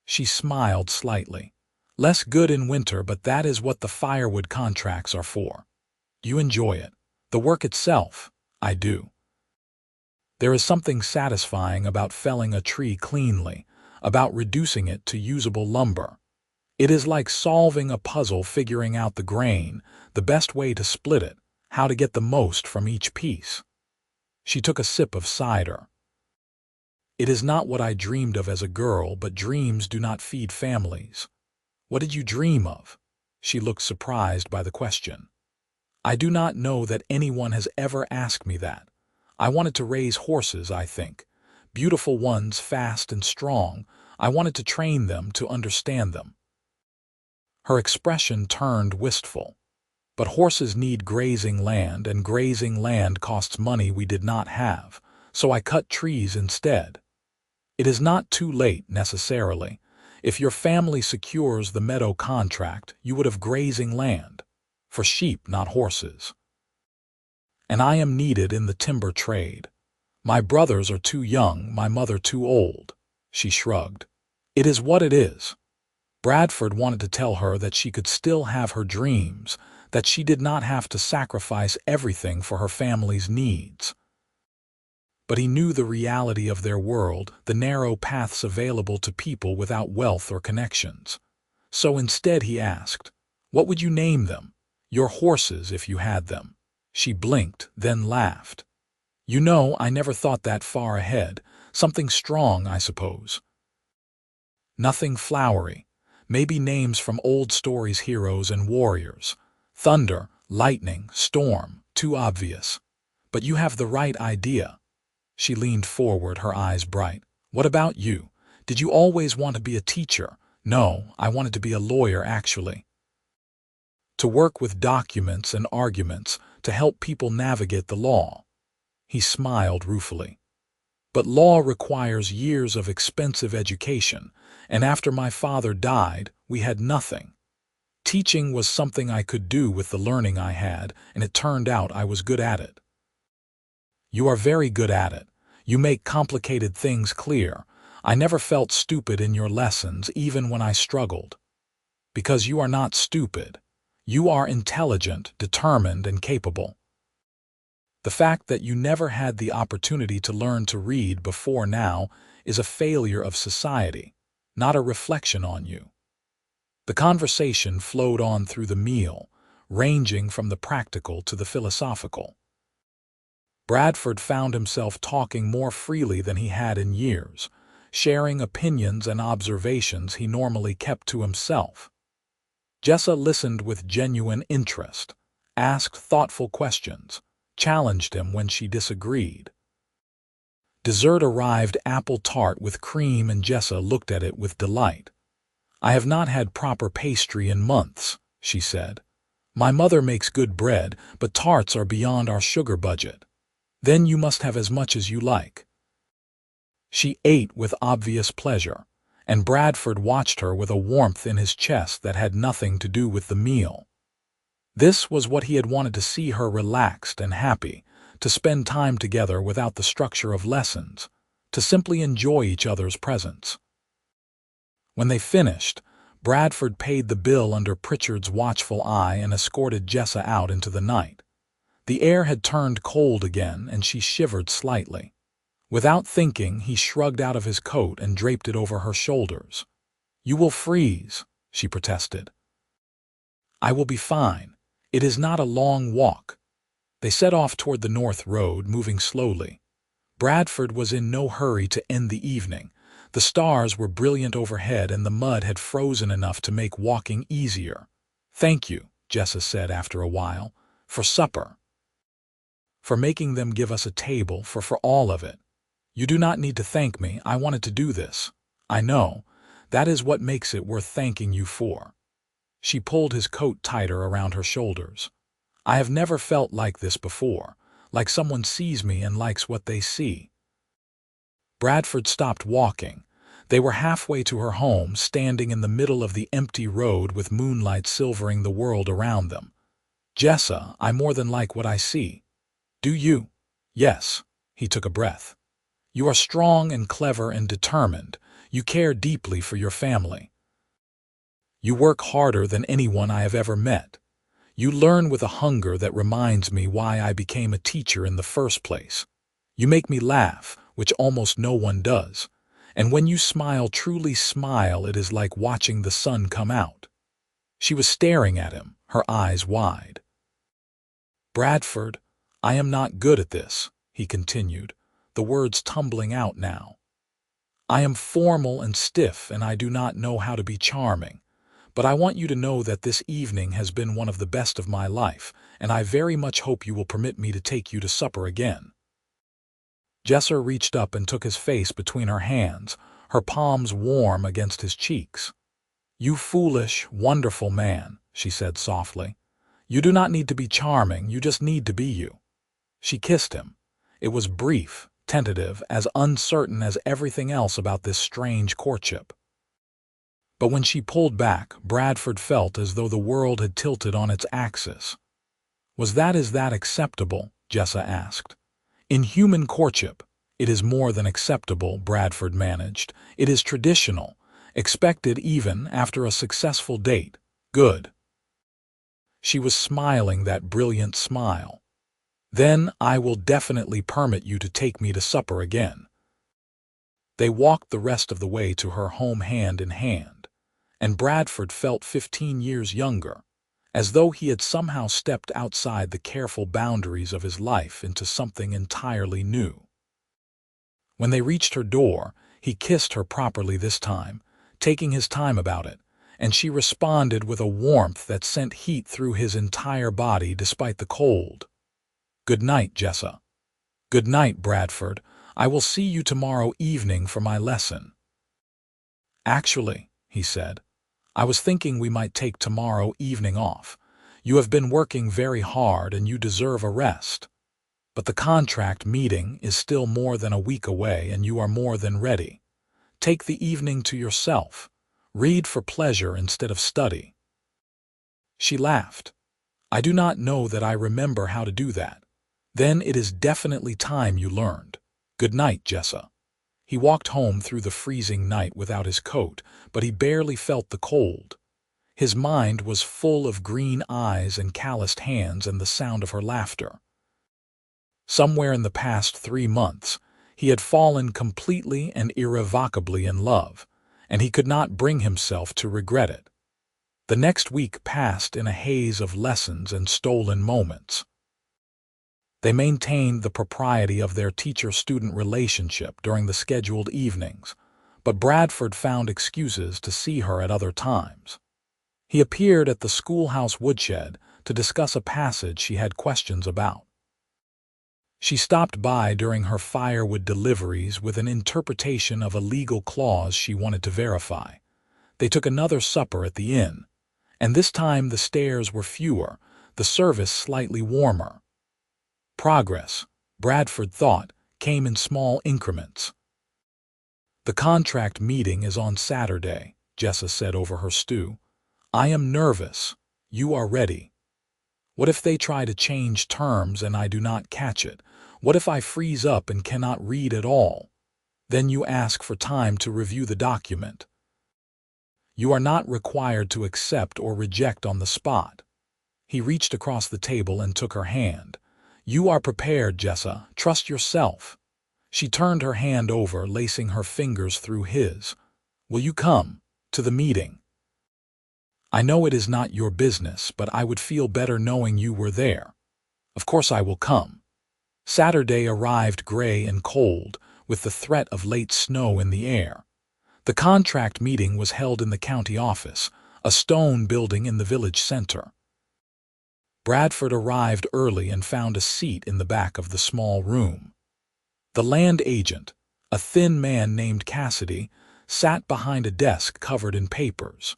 Speaker 1: She smiled slightly. "Less good in winter, but that is what the firewood contracts are for. You enjoy it. The work itself." "I do. There is something satisfying about felling a tree cleanly, about reducing it to usable lumber. It is like solving a puzzle, figuring out the grain, the best way to split it, how to get the most from each piece." She took a sip of cider. "It is not what I dreamed of as a girl, but dreams do not feed families." "What did you dream of?" She looked surprised by the question. "I do not know that anyone has ever asked me that. I wanted to raise horses, I think. Beautiful ones, fast and strong. I wanted to train them, to understand them." Her expression turned wistful. "But horses need grazing land, and grazing land costs money we did not have, so I cut trees instead." "It is not too late, necessarily. If your family secures the meadow contract, you would have grazing land. For sheep, not horses. And I am needed in the timber trade. My brothers are too young, my mother too old." She shrugged. "It is what it is." Bradford wanted to tell her that she could still have her dreams, that she did not have to sacrifice everything for her family's needs. But he knew the reality of their world, the narrow paths available to people without wealth or connections. So instead he asked, "What would you name them? Your horses, if you had them?" She blinked, then laughed. "You know, I never thought that far ahead. Something strong, I suppose. Nothing flowery. Maybe names from old stories, heroes and warriors. Thunder, lightning, storm, too obvious. But you have the right idea." She leaned forward, her eyes bright. "What about you? Did you always want to be a teacher?" "No, I wanted to be a lawyer, actually. To work with documents and arguments, to help people navigate the law." He smiled ruefully. "But law requires years of expensive education, and after my father died, we had nothing. Teaching was something I could do with the learning I had, and it turned out I was good at it." "You are very good at it. You make complicated things clear. I never felt stupid in your lessons, even when I struggled." "Because you are not stupid. You are intelligent, determined, and capable. The fact that you never had the opportunity to learn to read before now is a failure of society, not a reflection on you." The conversation flowed on through the meal, ranging from the practical to the philosophical. Bradford found himself talking more freely than he had in years, sharing opinions and observations he normally kept to himself. Jessa listened with genuine interest, asked thoughtful questions, challenged him when she disagreed. Dessert arrived, apple tart with cream, and Jessa looked at it with delight. "I have not had proper pastry in months," she said. "My mother makes good bread, but tarts are beyond our sugar budget." "Then you must have as much as you like." She ate with obvious pleasure, and Bradford watched her with a warmth in his chest that had nothing to do with the meal. This was what he had wanted to see her, relaxed and happy, to spend time together without the structure of lessons, to simply enjoy each other's presence. When they finished, Bradford paid the bill under Pritchard's watchful eye and escorted Jessa out into the night. The air had turned cold again, and she shivered slightly. Without thinking, he shrugged out of his coat and draped it over her shoulders. "You will freeze," she protested. "I will be fine. It is not a long walk." They set off toward the north road, moving slowly. Bradford was in no hurry to end the evening. The stars were brilliant overhead and the mud had frozen enough to make walking easier. "Thank you," Jessa said after a while, "for supper. For making them give us a table, for all of it. You do not need to thank me. I wanted to do this. I know. That is what makes it worth thanking you for." She pulled his coat tighter around her shoulders. "I have never felt like this before, like someone sees me and likes what they see." Bradford stopped walking. They were halfway to her home, standing in the middle of the empty road with moonlight silvering the world around them. "Jessa, I more than like what I see." "Do you?" "Yes." He took a breath. "You are strong and clever and determined. You care deeply for your family. You work harder than anyone I have ever met. You learn with a hunger that reminds me why I became a teacher in the first place. You make me laugh, which almost no one does. And when you smile, truly smile, it is like watching the sun come out." She was staring at him, her eyes wide. "Bradford, I am not good at this," he continued, the words tumbling out now. "I am formal and stiff, and I do not know how to be charming. But I want you to know that this evening has been one of the best of my life, and I very much hope you will permit me to take you to supper again." Jessa reached up and took his face between her hands, her palms warm against his cheeks. "You foolish, wonderful man," she said softly. "You do not need to be charming, you just need to be you." She kissed him. It was brief, tentative, as uncertain as everything else about this strange courtship. But when she pulled back, Bradford felt as though the world had tilted on its axis. Is that acceptable?" Jessa asked. "In human courtship, it is more than acceptable," Bradford managed. "It is traditional, expected even after a successful date. Good." She was smiling that brilliant smile. "Then I will definitely permit you to take me to supper again." They walked the rest of the way to her home hand in hand. And Bradford felt 15 years younger, as though he had somehow stepped outside the careful boundaries of his life into something entirely new. When they reached her door, he kissed her properly this time, taking his time about it, and she responded with a warmth that sent heat through his entire body despite the cold. "Good night, Jessa." "Good night, Bradford. I will see you tomorrow evening for my lesson." "Actually," he said, "I was thinking we might take tomorrow evening off. You have been working very hard and you deserve a rest. But the contract meeting is still more than a week away and you are more than ready. Take the evening to yourself. Read for pleasure instead of study." She laughed. "I do not know that I remember how to do that. Then it is definitely time you learned. Good night, Jessa." He walked home through the freezing night without his coat, but he barely felt the cold. His mind was full of green eyes and calloused hands and the sound of her laughter. Somewhere in the past 3 months, he had fallen completely and irrevocably in love, and he could not bring himself to regret it. The next week passed in a haze of lessons and stolen moments. They maintained the propriety of their teacher-student relationship during the scheduled evenings, but Bradford found excuses to see her at other times. He appeared at the schoolhouse woodshed to discuss a passage she had questions about. She stopped by during her firewood deliveries with an interpretation of a legal clause she wanted to verify. They took another supper at the inn, and this time the stairs were fewer, the service slightly warmer. Progress, Bradford thought, came in small increments. "The contract meeting is on Saturday," Jessa said over her stew. "I am nervous. You are ready. What if they try to change terms and I do not catch it? What if I freeze up and cannot read at all? Then you ask for time to review the document. You are not required to accept or reject on the spot." He reached across the table and took her hand. "You are prepared, Jessa. Trust yourself." She turned her hand over, lacing her fingers through his. "Will you come to the meeting? I know it is not your business, but I would feel better knowing you were there." "Of course I will come." Saturday arrived gray and cold, with the threat of late snow in the air. The contract meeting was held in the county office, a stone building in the village center. Bradford arrived early and found a seat in the back of the small room. The land agent, a thin man named Cassidy, sat behind a desk covered in papers.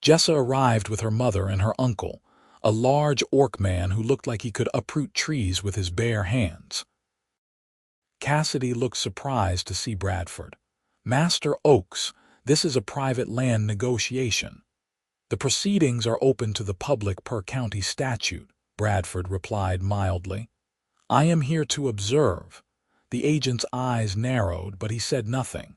Speaker 1: Jessa arrived with her mother and her uncle, a large orc man who looked like he could uproot trees with his bare hands. Cassidy looked surprised to see Bradford. "Master Oakes, this is a private land negotiation. The proceedings are open to the public per county statute," Bradford replied mildly. "I am here to observe." The agent's eyes narrowed, but he said nothing.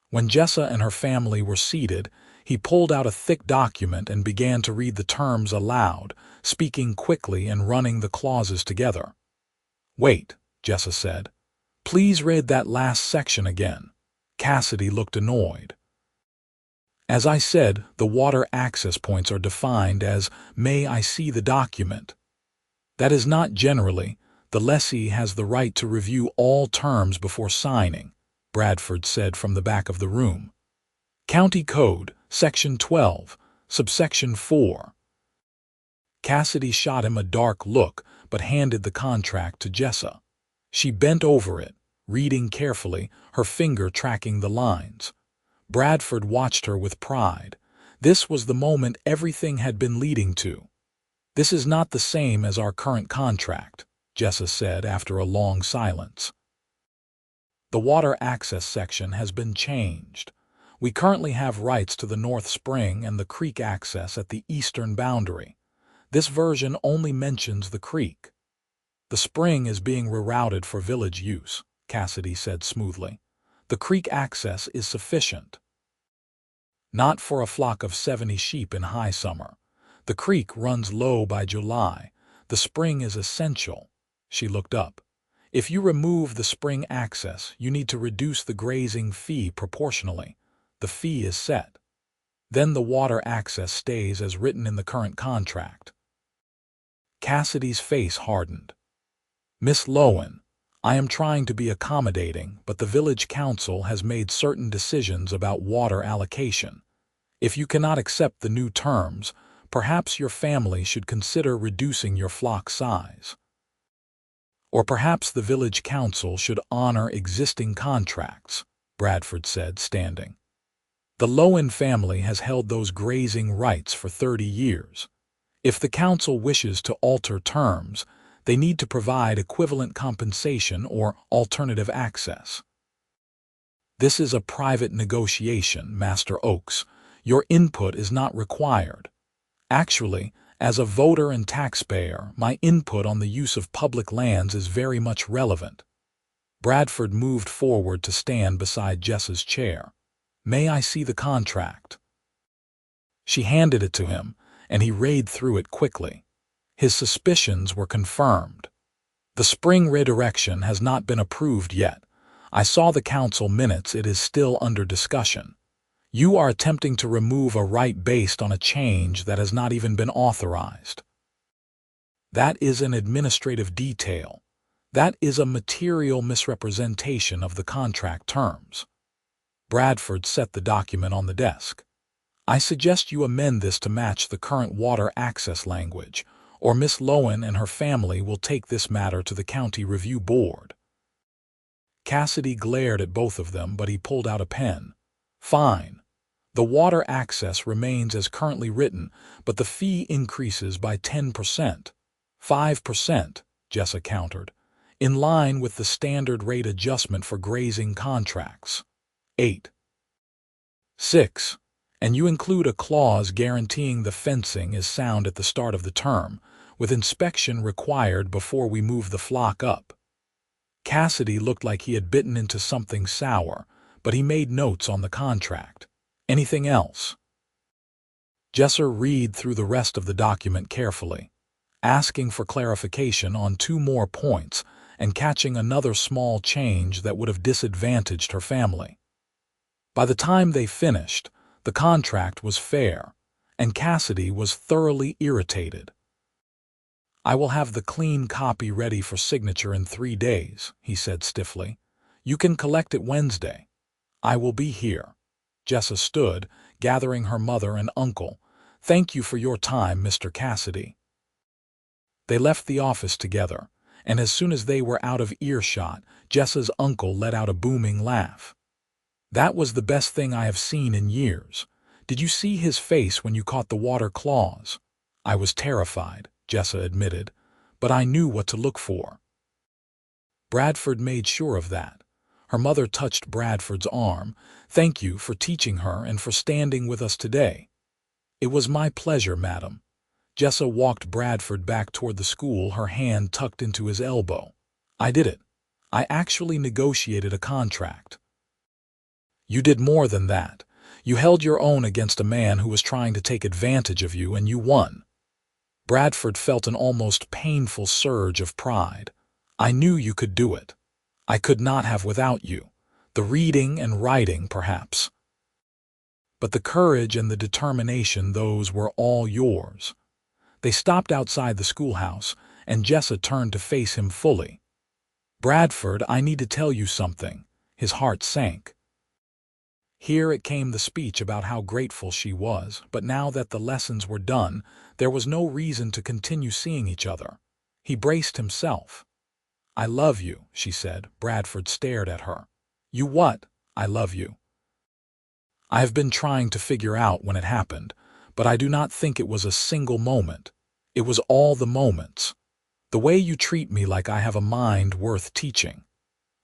Speaker 1: When Jessa and her family were seated, he pulled out a thick document and began to read the terms aloud, speaking quickly and running the clauses together. "Wait," Jessa said. "Please read that last section again." Cassidy looked annoyed. "As I said, the water access points are defined as, 'May I see the document?' That is not generally. The lessee has the right to review all terms before signing," Bradford said from the back of the room. "County Code, Section 12, Subsection 4. Cassidy shot him a dark look, but handed the contract to Jessa. She bent over it, reading carefully, her finger tracking the lines. Bradford watched her with pride. This was the moment everything had been leading to. "This is not the same as our current contract," Jessa said after a long silence. "The water access section has been changed. We currently have rights to the North Spring and the creek access at the eastern boundary. This version only mentions the creek. The spring is being rerouted for village use," Cassidy said smoothly. "The creek access is sufficient. Not for a flock of 70 sheep in high summer. The creek runs low by July. The spring is essential." She looked up. "If you remove the spring access, you need to reduce the grazing fee proportionally. The fee is set. Then the water access stays as written in the current contract." Cassidy's face hardened. "Miss Lowen, I am trying to be accommodating, but the village council has made certain decisions about water allocation. If you cannot accept the new terms, perhaps your family should consider reducing your flock size. Or perhaps the village council should honor existing contracts," Bradford said, standing. "The Lowen family has held those grazing rights for 30 years. If the council wishes to alter terms, they need to provide equivalent compensation or alternative access." "This is a private negotiation, Master Oakes. Your input is not required. Actually, as a voter and taxpayer, my input on the use of public lands is very much relevant." Bradford moved forward to stand beside Jessa's chair. "May I see the contract?" She handed it to him, and he read through it quickly. His suspicions were confirmed. "The spring redirection has not been approved yet. I saw the council minutes. It is still under discussion. You are attempting to remove a right based on a change that has not even been authorized. That is an administrative detail. That is a material misrepresentation of the contract terms." Bradford set the document on the desk. "I suggest you amend this to match the current water access language, or Miss Lowen and her family will take this matter to the County Review Board." Cassidy glared at both of them, but he pulled out a pen. "Fine. The water access remains as currently written, but the fee increases by 10%. 5%, Jessa countered, in line with the standard rate adjustment for grazing contracts. 8. 6. And you include a clause guaranteeing the fencing is sound at the start of the term, with inspection required before we move the flock up." Cassidy looked like he had bitten into something sour, but he made notes on the contract. "Anything else?" Jessa read through the rest of the document carefully, asking for clarification on 2 more points and catching another small change that would have disadvantaged her family. By the time they finished, the contract was fair, and Cassidy was thoroughly irritated. I will have the clean copy ready for signature in 3 days, he said stiffly. You can collect it Wednesday. I will be here. Jessa stood, gathering her mother and uncle. Thank you for your time, Mr. Cassidy. They left the office together, and as soon as they were out of earshot, Jessa's uncle let out a booming laugh. That was the best thing I have seen in years. Did you see his face when you caught the water claws? I was terrified, Jessa admitted, but I knew what to look for. Bradford made sure of that. Her mother touched Bradford's arm. Thank you for teaching her and for standing with us today. It was my pleasure, madam. Jessa walked Bradford back toward the school, her hand tucked into his elbow. I did it. I actually negotiated a contract. You did more than that. You held your own against a man who was trying to take advantage of you, and you won. Bradford felt an almost painful surge of pride. I knew you could do it. I could not have without you. The reading and writing, perhaps. But the courage and the determination, those were all yours. They stopped outside the schoolhouse, and Jessa turned to face him fully. Bradford, I need to tell you something. His heart sank. Here it came the speech about how grateful she was, but now that the lessons were done, there was no reason to continue seeing each other. He braced himself. I love you, she said. Bradford stared at her. You what? I love you. I have been trying to figure out when it happened, but I do not think it was a single moment. It was all the moments. The way you treat me like I have a mind worth teaching.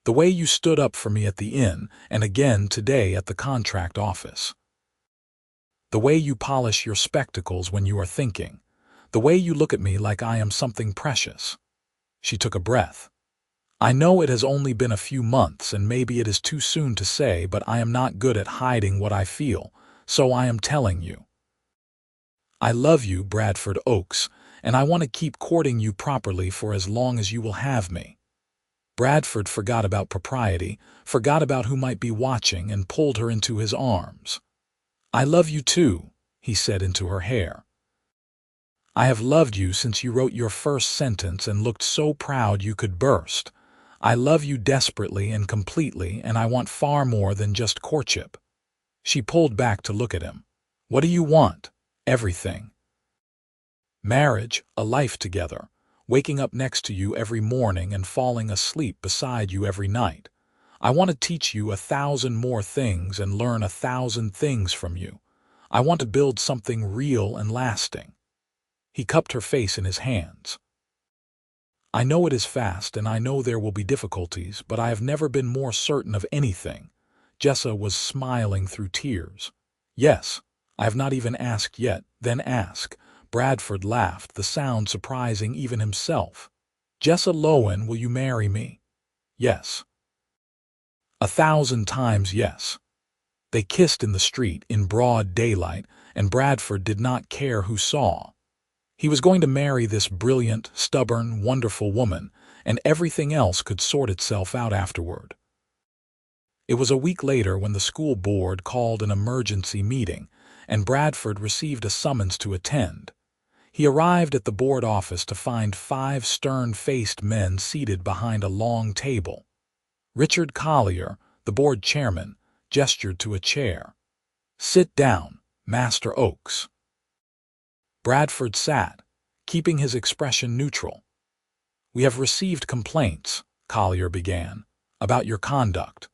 Speaker 1: The way you stood up for me at the inn and again today at the contract office. The way you polish your spectacles when you are thinking. The way you look at me like I am something precious. She took a breath. I know it has only been a few months and maybe it is too soon to say, but I am not good at hiding what I feel, so I am telling you. I love you, Bradford Oakes, and I want to keep courting you properly for as long as you will have me. Bradford forgot about propriety, forgot about who might be watching, and pulled her into his arms. I love you too, he said into her hair. I have loved you since you wrote your first sentence and looked so proud you could burst. I love you desperately and completely, and I want far more than just courtship. She pulled back to look at him. What do you want? Everything. Marriage, a life together, waking up next to you every morning and falling asleep beside you every night. I want to teach you 1,000 more things and learn 1,000 things from you. I want to build something real and lasting. He cupped her face in his hands. I know it is fast and I know there will be difficulties, but I have never been more certain of anything. Jessa was smiling through tears. Yes, I have not even asked yet, then ask. Bradford laughed, the sound surprising even himself. Jessa Lowen, will you marry me? Yes. 1,000 times yes. They kissed in the street in broad daylight, and Bradford did not care who saw. He was going to marry this brilliant, stubborn, wonderful woman, and everything else could sort itself out afterward. It was a week later when the school board called an emergency meeting, and Bradford received a summons to attend. He arrived at the board office to find 5 stern-faced men seated behind a long table. Richard Collier, the board chairman, gestured to a chair. Sit down, Master Oakes. Bradford sat, keeping his expression neutral. We have received complaints, Collier began, about your conduct.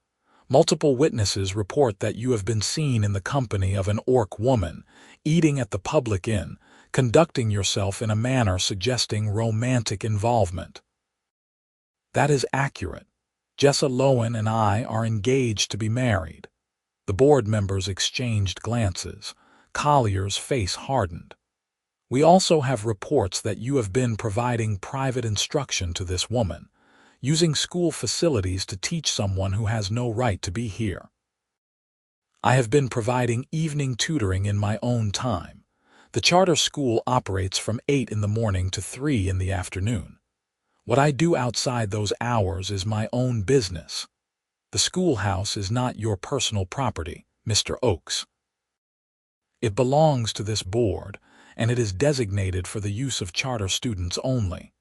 Speaker 1: Multiple witnesses report that you have been seen in the company of an orc woman, eating at the public inn, conducting yourself in a manner suggesting romantic involvement. That is accurate. Jessa Lowen and I are engaged to be married. The board members exchanged glances. Collier's face hardened. We also have reports that you have been providing private instruction to this woman, using school facilities to teach someone who has no right to be here. I have been providing evening tutoring in my own time. The charter school operates from 8 in the morning to 3 in the afternoon. What I do outside those hours is my own business. The schoolhouse is not your personal property, Mr. Oakes. It belongs to this board, and it is designated for the use of charter students only.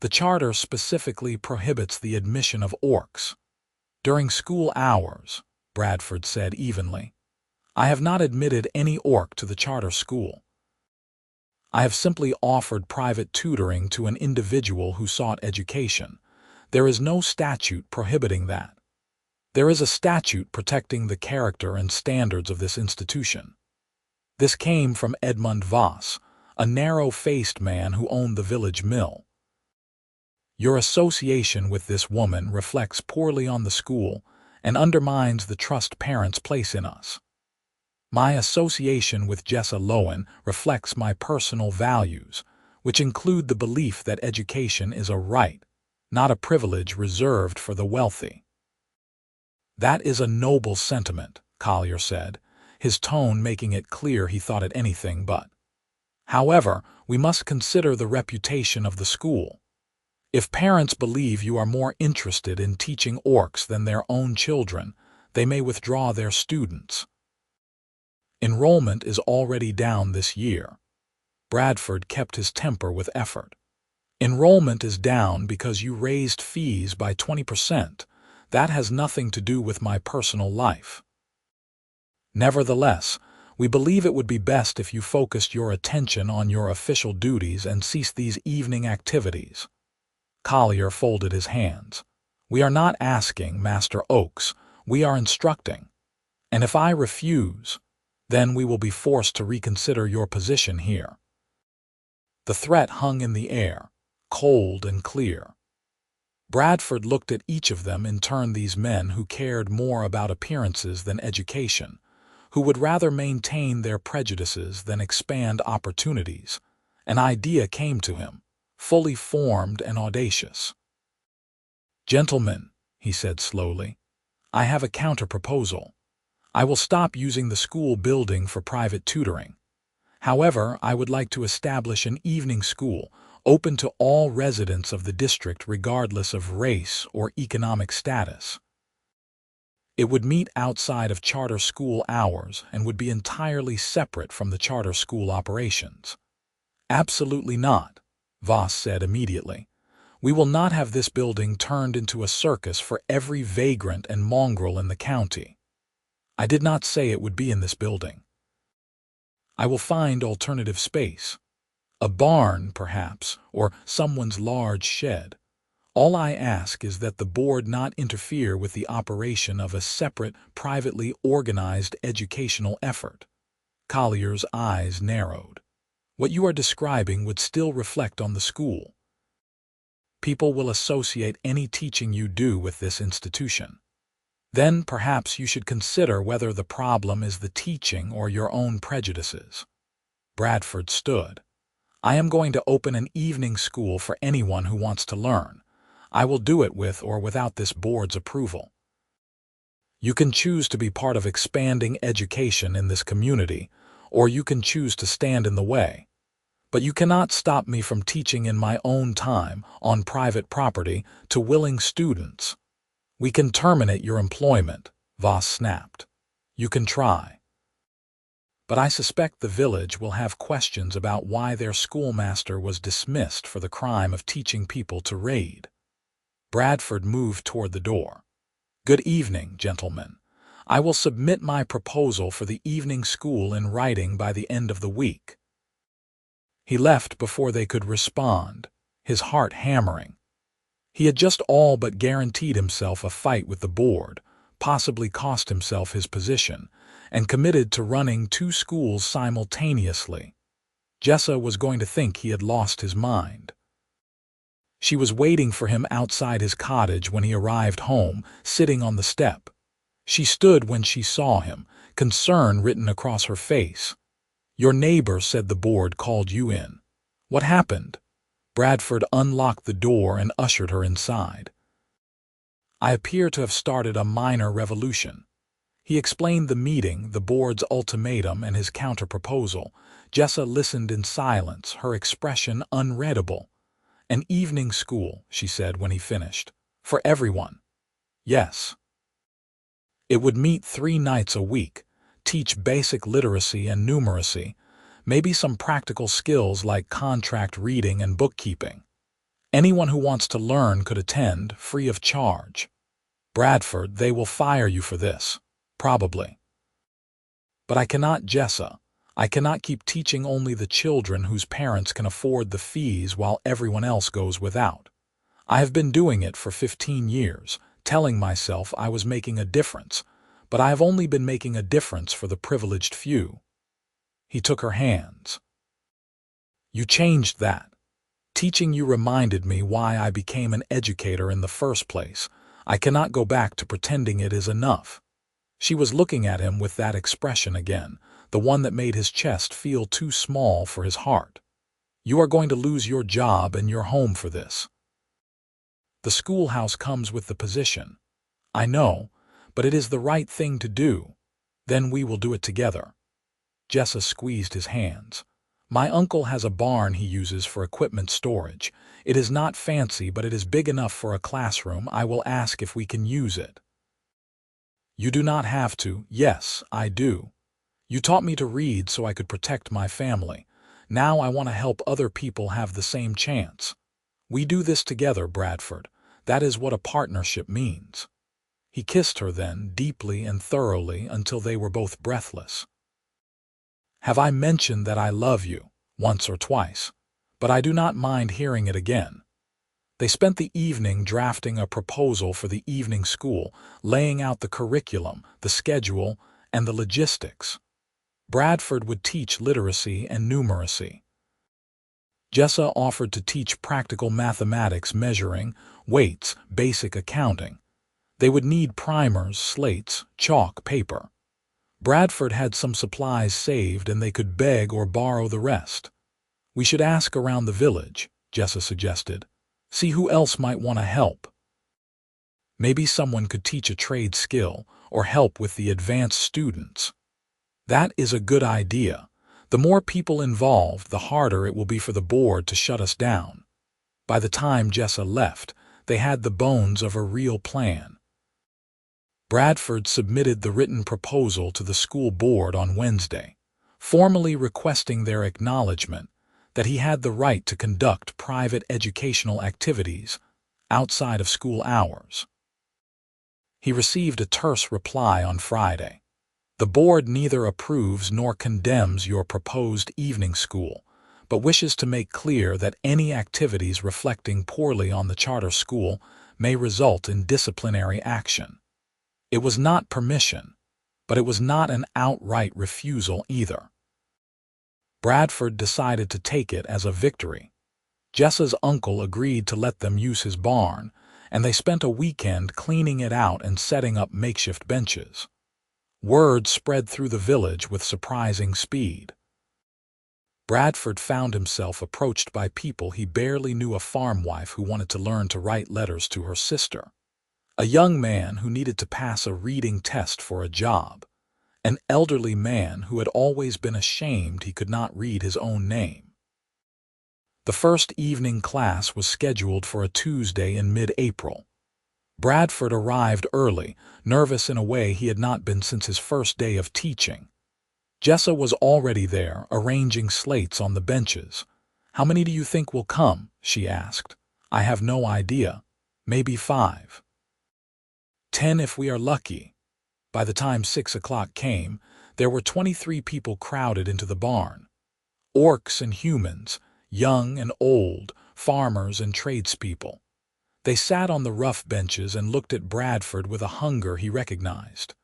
Speaker 1: The charter specifically prohibits the admission of orcs. During school hours, Bradford said evenly, I have not admitted any orc to the charter school. I have simply offered private tutoring to an individual who sought education. There is no statute prohibiting that. There is a statute protecting the character and standards of this institution. This came from Edmund Voss, a narrow-faced man who owned the village mill. Your association with this woman reflects poorly on the school and undermines the trust parents place in us. My association with Jessa Lowen reflects my personal values, which include the belief that education is a right, not a privilege reserved for the wealthy. That is a noble sentiment, Collier said, his tone making it clear he thought it anything but. However, we must consider the reputation of the school. If parents believe you are more interested in teaching orcs than their own children, they may withdraw their students. Enrollment is already down this year. Bradford kept his temper with effort. Enrollment is down because you raised fees by 20%. That has nothing to do with my personal life. Nevertheless, we believe it would be best if you focused your attention on your official duties and ceased these evening activities. Collier folded his hands. We are not asking, Master Oakes, we are instructing. And if I refuse, then we will be forced to reconsider your position here. The threat hung in the air, cold and clear. Bradford looked at each of them in turn, these men who cared more about appearances than education, who would rather maintain their prejudices than expand opportunities. An idea came to him, fully formed and audacious. Gentlemen, he said slowly, I have a counter-proposal. I will stop using the school building for private tutoring. However, I would like to establish an evening school open to all residents of the district regardless of race or economic status. It would meet outside of charter school hours and would be entirely separate from the charter school operations. Absolutely not, Voss said immediately. We will not have this building turned into a circus for every vagrant and mongrel in the county. I did not say it would be in this building. I will find alternative space. A barn, perhaps, or someone's large shed. All I ask is that the board not interfere with the operation of a separate, privately organized educational effort. Collier's eyes narrowed. What you are describing would still reflect on the school. People will associate any teaching you do with this institution. Then perhaps you should consider whether the problem is the teaching or your own prejudices. Bradford stood. I am going to open an evening school for anyone who wants to learn. I will do it with or without this board's approval. You can choose to be part of expanding education in this community, or you can choose to stand in the way. But you cannot stop me from teaching in my own time, on private property, to willing students. We can terminate your employment, Voss snapped. You can try. But I suspect the village will have questions about why their schoolmaster was dismissed for the crime of teaching people to raid. Bradford moved toward the door. Good evening, gentlemen. I will submit my proposal for the evening school in writing by the end of the week. He left before they could respond, his heart hammering. He had just all but guaranteed himself a fight with the board, possibly cost himself his position, and committed to running 2 schools simultaneously. Jessa was going to think he had lost his mind. She was waiting for him outside his cottage when he arrived home, sitting on the step. She stood when she saw him, concern written across her face. Your neighbor said the board called you in. What happened? Bradford unlocked the door and ushered her inside. I appear to have started a minor revolution. He explained the meeting, the board's ultimatum, and his counter-proposal. Jessa listened in silence, her expression unreadable. An evening school, she said when he finished. For everyone. Yes. It would meet 3 nights a week, teach basic literacy and numeracy, Maybe some practical skills like contract reading and bookkeeping. Anyone who wants to learn could attend, free of charge. Bradford, they will fire you for this. Probably. But I cannot, Jessa. I cannot keep teaching only the children whose parents can afford the fees while everyone else goes without. I have been doing it for 15 years, telling myself I was making a difference, but I have only been making a difference for the privileged few. He took her hands. You changed that. Teaching you reminded me why I became an educator in the first place. I cannot go back to pretending it is enough. She was looking at him with that expression again, the one that made his chest feel too small for his heart. You are going to lose your job and your home for this. The schoolhouse comes with the position. I know, but it is the right thing to do. Then we will do it together. Jessa squeezed his hands. My uncle has a barn he uses for equipment storage. It is not fancy, but it is big enough for a classroom. I will ask if we can use it. You do not have to. Yes, I do. You taught me to read so I could protect my family. Now I want to help other people have the same chance. We do this together, Bradford. That is what a partnership means. He kissed her then, deeply and thoroughly, until they were both breathless. Have I mentioned that I love you? Once or twice. But I do not mind hearing it again. They spent the evening drafting a proposal for the evening school, laying out the curriculum, the schedule, and the logistics. Bradford would teach literacy and numeracy. Jessa offered to teach practical mathematics, measuring, weights, basic accounting. They would need primers, slates, chalk, paper. Bradford had some supplies saved and they could beg or borrow the rest. We should ask around the village, Jessa suggested. See who else might want to help. Maybe someone could teach a trade skill or help with the advanced students. That is a good idea. The more people involved, the harder it will be for the board to shut us down. By the time Jessa left, they had the bones of a real plan. Bradford submitted the written proposal to the school board on Wednesday, formally requesting their acknowledgement that he had the right to conduct private educational activities outside of school hours. He received a terse reply on Friday. The board neither approves nor condemns your proposed evening school, but wishes to make clear that any activities reflecting poorly on the charter school may result in disciplinary action. It was not permission, but it was not an outright refusal either. Bradford decided to take it as a victory. Jessa's uncle agreed to let them use his barn, and they spent a weekend cleaning it out and setting up makeshift benches. Word spread through the village with surprising speed. Bradford found himself approached by people he barely knew, a farm wife who wanted to learn to write letters to her sister, a young man who needed to pass a reading test for a job, an elderly man who had always been ashamed he could not read his own name. The first evening class was scheduled for a Tuesday in mid-April. Bradford arrived early, nervous in a way he had not been since his first day of teaching. Jessa was already there, arranging slates on the benches. "How many do you think will come?" she asked. "I have no idea. Maybe 5. 10 if we are lucky." By the time 6 o'clock came, there were 23 people crowded into the barn. Orcs and humans, young and old, farmers and tradespeople. They sat on the rough benches and looked at Bradford with a hunger he recognized.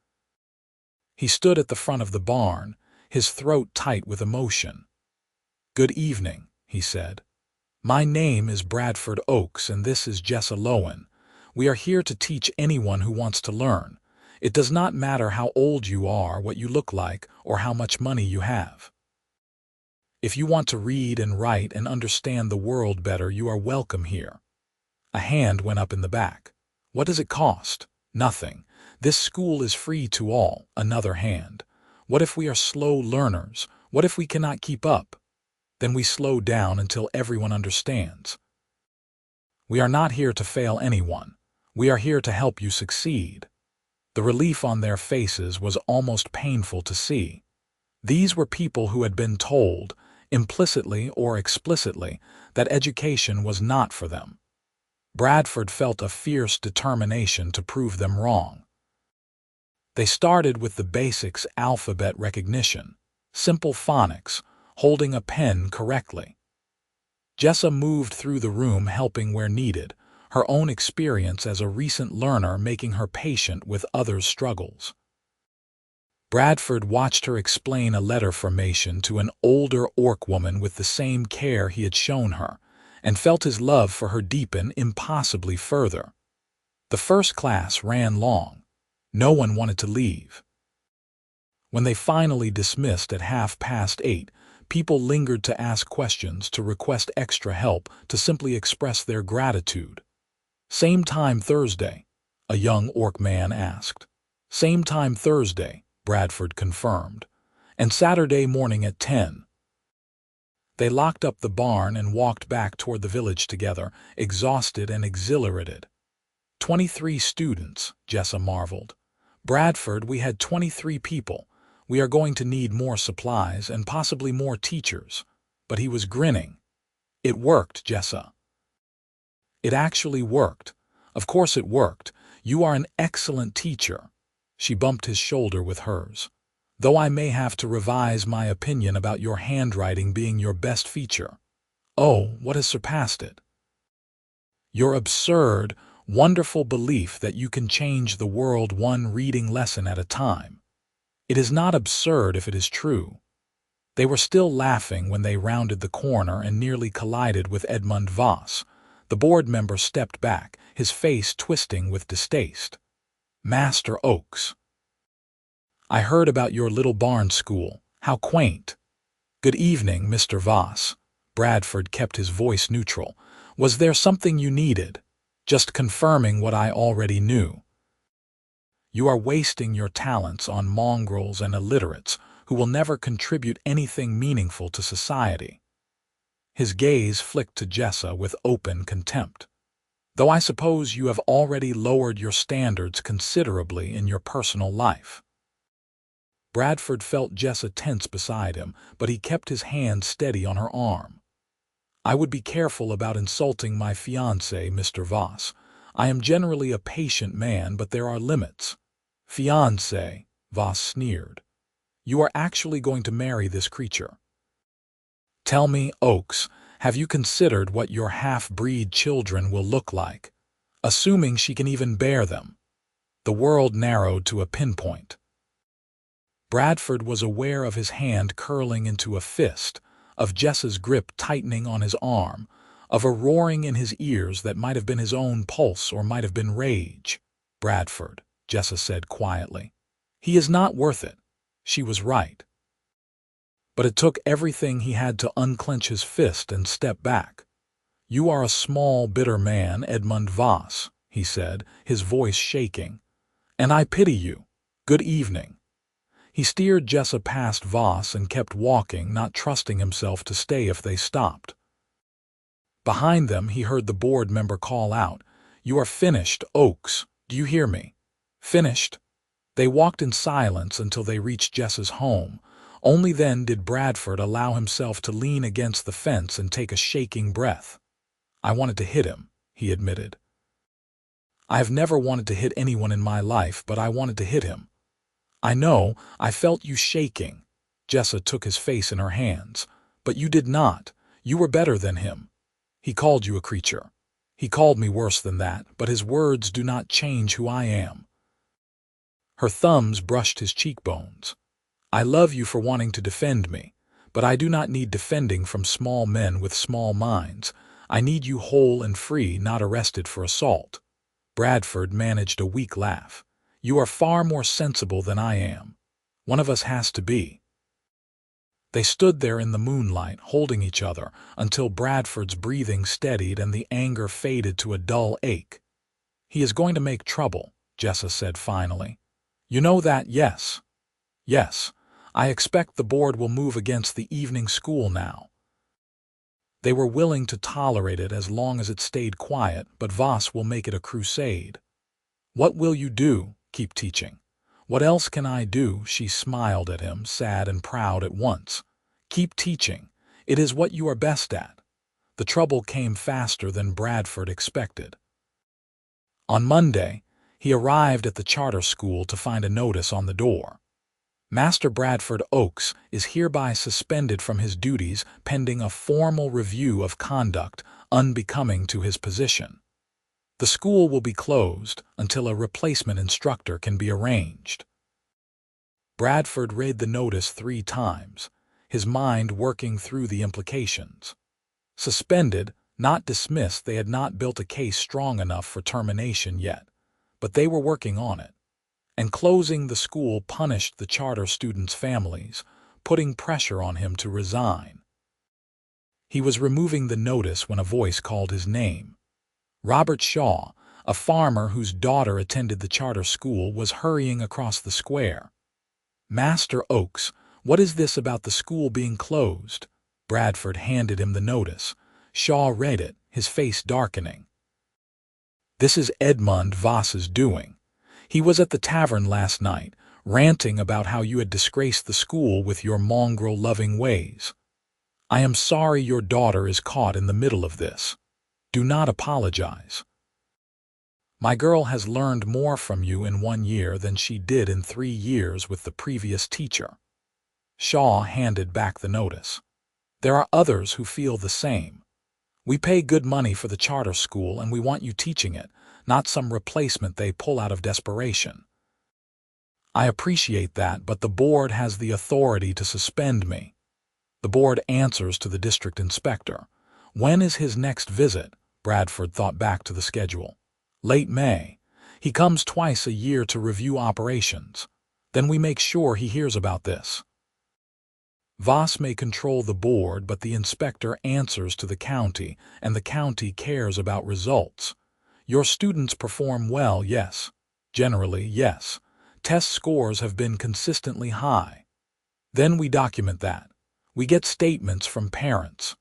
Speaker 1: He stood at the front of the barn, his throat tight with emotion. "Good evening," he said. "My name is Bradford Oakes and this is Jessa Lowen. We are here to teach anyone who wants to learn. It does not matter how old you are, what you look like, or how much money you have. If you want to read and write and understand the world better, you are welcome here." A hand went up in the back. "What does it cost?" "Nothing. This school is free to all." Another hand. "What if we are slow learners? What if we cannot keep up?" "Then we slow down until everyone understands." "We are not here to fail anyone. We are here to help you succeed." The relief on their faces was almost painful to see. These were people who had been told, implicitly or explicitly, that education was not for them. Bradford felt a fierce determination to prove them wrong. They started with the basics: alphabet recognition, simple phonics, holding a pen correctly. Jessa moved through the room helping where needed, her own experience as a recent learner making her patient with others' struggles. Bradford watched her explain a letter formation to an older orc woman with the same care he had shown her, and felt his love for her deepen impossibly further. The first class ran long. No one wanted to leave. When they finally dismissed at 8:30, people lingered to ask questions, to request extra help, to simply express their gratitude. "Same time Thursday?" a young orc man asked. "Same time Thursday," Bradford confirmed. "And Saturday morning at 10. They locked up the barn and walked back toward the village together, exhausted and exhilarated. 23 students, Jessa marveled. "Bradford, we had 23 people. We are going to need more supplies and possibly more teachers." But he was grinning. "It worked, Jessa." "It actually worked. Of course it worked. You are an excellent teacher." She bumped his shoulder with hers. "Though I may have to revise my opinion about your handwriting being your best feature." "Oh, what has surpassed it?" "Your absurd, wonderful belief that you can change the world one reading lesson at a time. It is not absurd if it is true." They were still laughing when they rounded the corner and nearly collided with Edmund Voss. The board member stepped back, his face twisting with distaste. "Master Oakes. I heard about your little barn school. How quaint." "Good evening, Mr. Voss." Bradford kept his voice neutral. "Was there something you needed?" "Just confirming what I already knew. You are wasting your talents on mongrels and illiterates who will never contribute anything meaningful to society." His gaze flicked to Jessa with open contempt. "Though I suppose you have already lowered your standards considerably in your personal life." Bradford felt Jessa tense beside him, but he kept his hand steady on her arm. "I would be careful about insulting my fiancé, Mr. Voss. I am generally a patient man, but there are limits." "Fiancé," Voss sneered. "You are actually going to marry this creature. Tell me, Oakes, have you considered what your half-breed children will look like? Assuming she can even bear them." The world narrowed to a pinpoint. Bradford was aware of his hand curling into a fist, of Jessa's grip tightening on his arm, of a roaring in his ears that might have been his own pulse or might have been rage. "Bradford," Jessa said quietly. "He is not worth it." She was right. But it took everything he had to unclench his fist and step back. "You are a small, bitter man, Edmund Voss," he said, his voice shaking. "And I pity you. Good evening." He steered Jessa past Voss and kept walking, not trusting himself to stay if they stopped. Behind them, he heard the board member call out, "You are finished, Oakes. Do you hear me? Finished?" They walked in silence until they reached Jessa's home. Only then did Bradford allow himself to lean against the fence and take a shaking breath. "I wanted to hit him," he admitted. "I have never wanted to hit anyone in my life, but I wanted to hit him." "I know, I felt you shaking." Jessa took his face in her hands. "But you did not. You were better than him. He called you a creature. He called me worse than that, but his words do not change who I am." Her thumbs brushed his cheekbones. "I love you for wanting to defend me, but I do not need defending from small men with small minds. I need you whole and free, not arrested for assault." Bradford managed a weak laugh. "You are far more sensible than I am. One of us has to be." They stood there in the moonlight, holding each other, until Bradford's breathing steadied and the anger faded to a dull ache. "He is going to make trouble," Jessa said finally. "You know that, yes?" "Yes. I expect the board will move against the evening school now." They were willing to tolerate it as long as it stayed quiet, but Voss will make it a crusade. "What will you do? Keep teaching? "What else can I do?" She smiled at him, sad and proud at once. "Keep teaching. It is what you are best at." The trouble came faster than Bradford expected. On Monday, he arrived at the charter school to find a notice on the door. Master Bradford Oakes is hereby suspended from his duties pending a formal review of conduct unbecoming to his position. The school will be closed until a replacement instructor can be arranged. Bradford read the notice 3 times, his mind working through the implications. Suspended, not dismissed. They had not built a case strong enough for termination yet, but they were working on it. And closing the school punished the charter students' families, putting pressure on him to resign. He was removing the notice when a voice called his name. Robert Shaw, a farmer whose daughter attended the charter school, was hurrying across the square. "Master Oakes, what is this about the school being closed?" Bradford handed him the notice. Shaw read it, his face darkening. "This is Edmund Voss's doing. He was at the tavern last night, ranting about how you had disgraced the school with your mongrel-loving ways. I am sorry your daughter is caught in the middle of this. Do not apologize. My girl has learned more from you in 1 year than she did in 3 years with the previous teacher." Shaw handed back the notice. "There are others who feel the same. We pay good money for the charter school and we want you teaching it, not some replacement they pull out of desperation. I appreciate that, but the board has the authority to suspend me. The board answers to the district inspector. When is his next visit?" Bradford thought back to the schedule. "Late May. He comes twice a year to review operations. Then we make sure he hears about this. Voss may control the board, but the inspector answers to the county, and the county cares about results. Your students perform well, yes. Generally, yes. Test scores have been consistently high. Then we document that. We get statements from parents.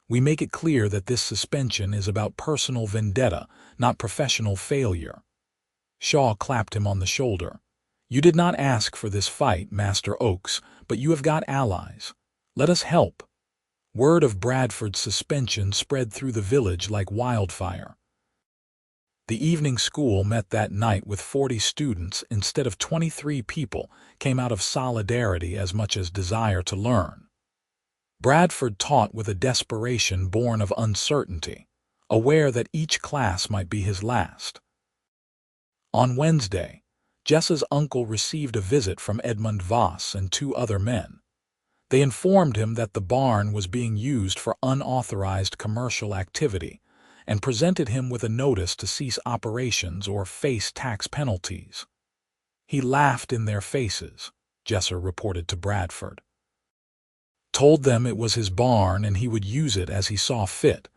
Speaker 1: We make it clear that this suspension is about personal vendetta, not professional failure." Shaw clapped him on the shoulder. "You did not ask for this fight, Master Oakes, but you have got allies. Let us help." Word of Bradford's suspension spread through the village like wildfire. The evening school met that night with 40 students instead of 23 people, came out of solidarity as much as desire to learn. Bradford taught with a desperation born of uncertainty, aware that each class might be his last. On Wednesday, Jessa's uncle received a visit from Edmund Voss and 2 other men. They informed him that the barn was being used for unauthorized commercial activity and presented him with a notice to cease operations or face tax penalties. "He laughed in their faces," Jessa reported to Bradford. "Told them it was his barn and he would use it as he saw fit.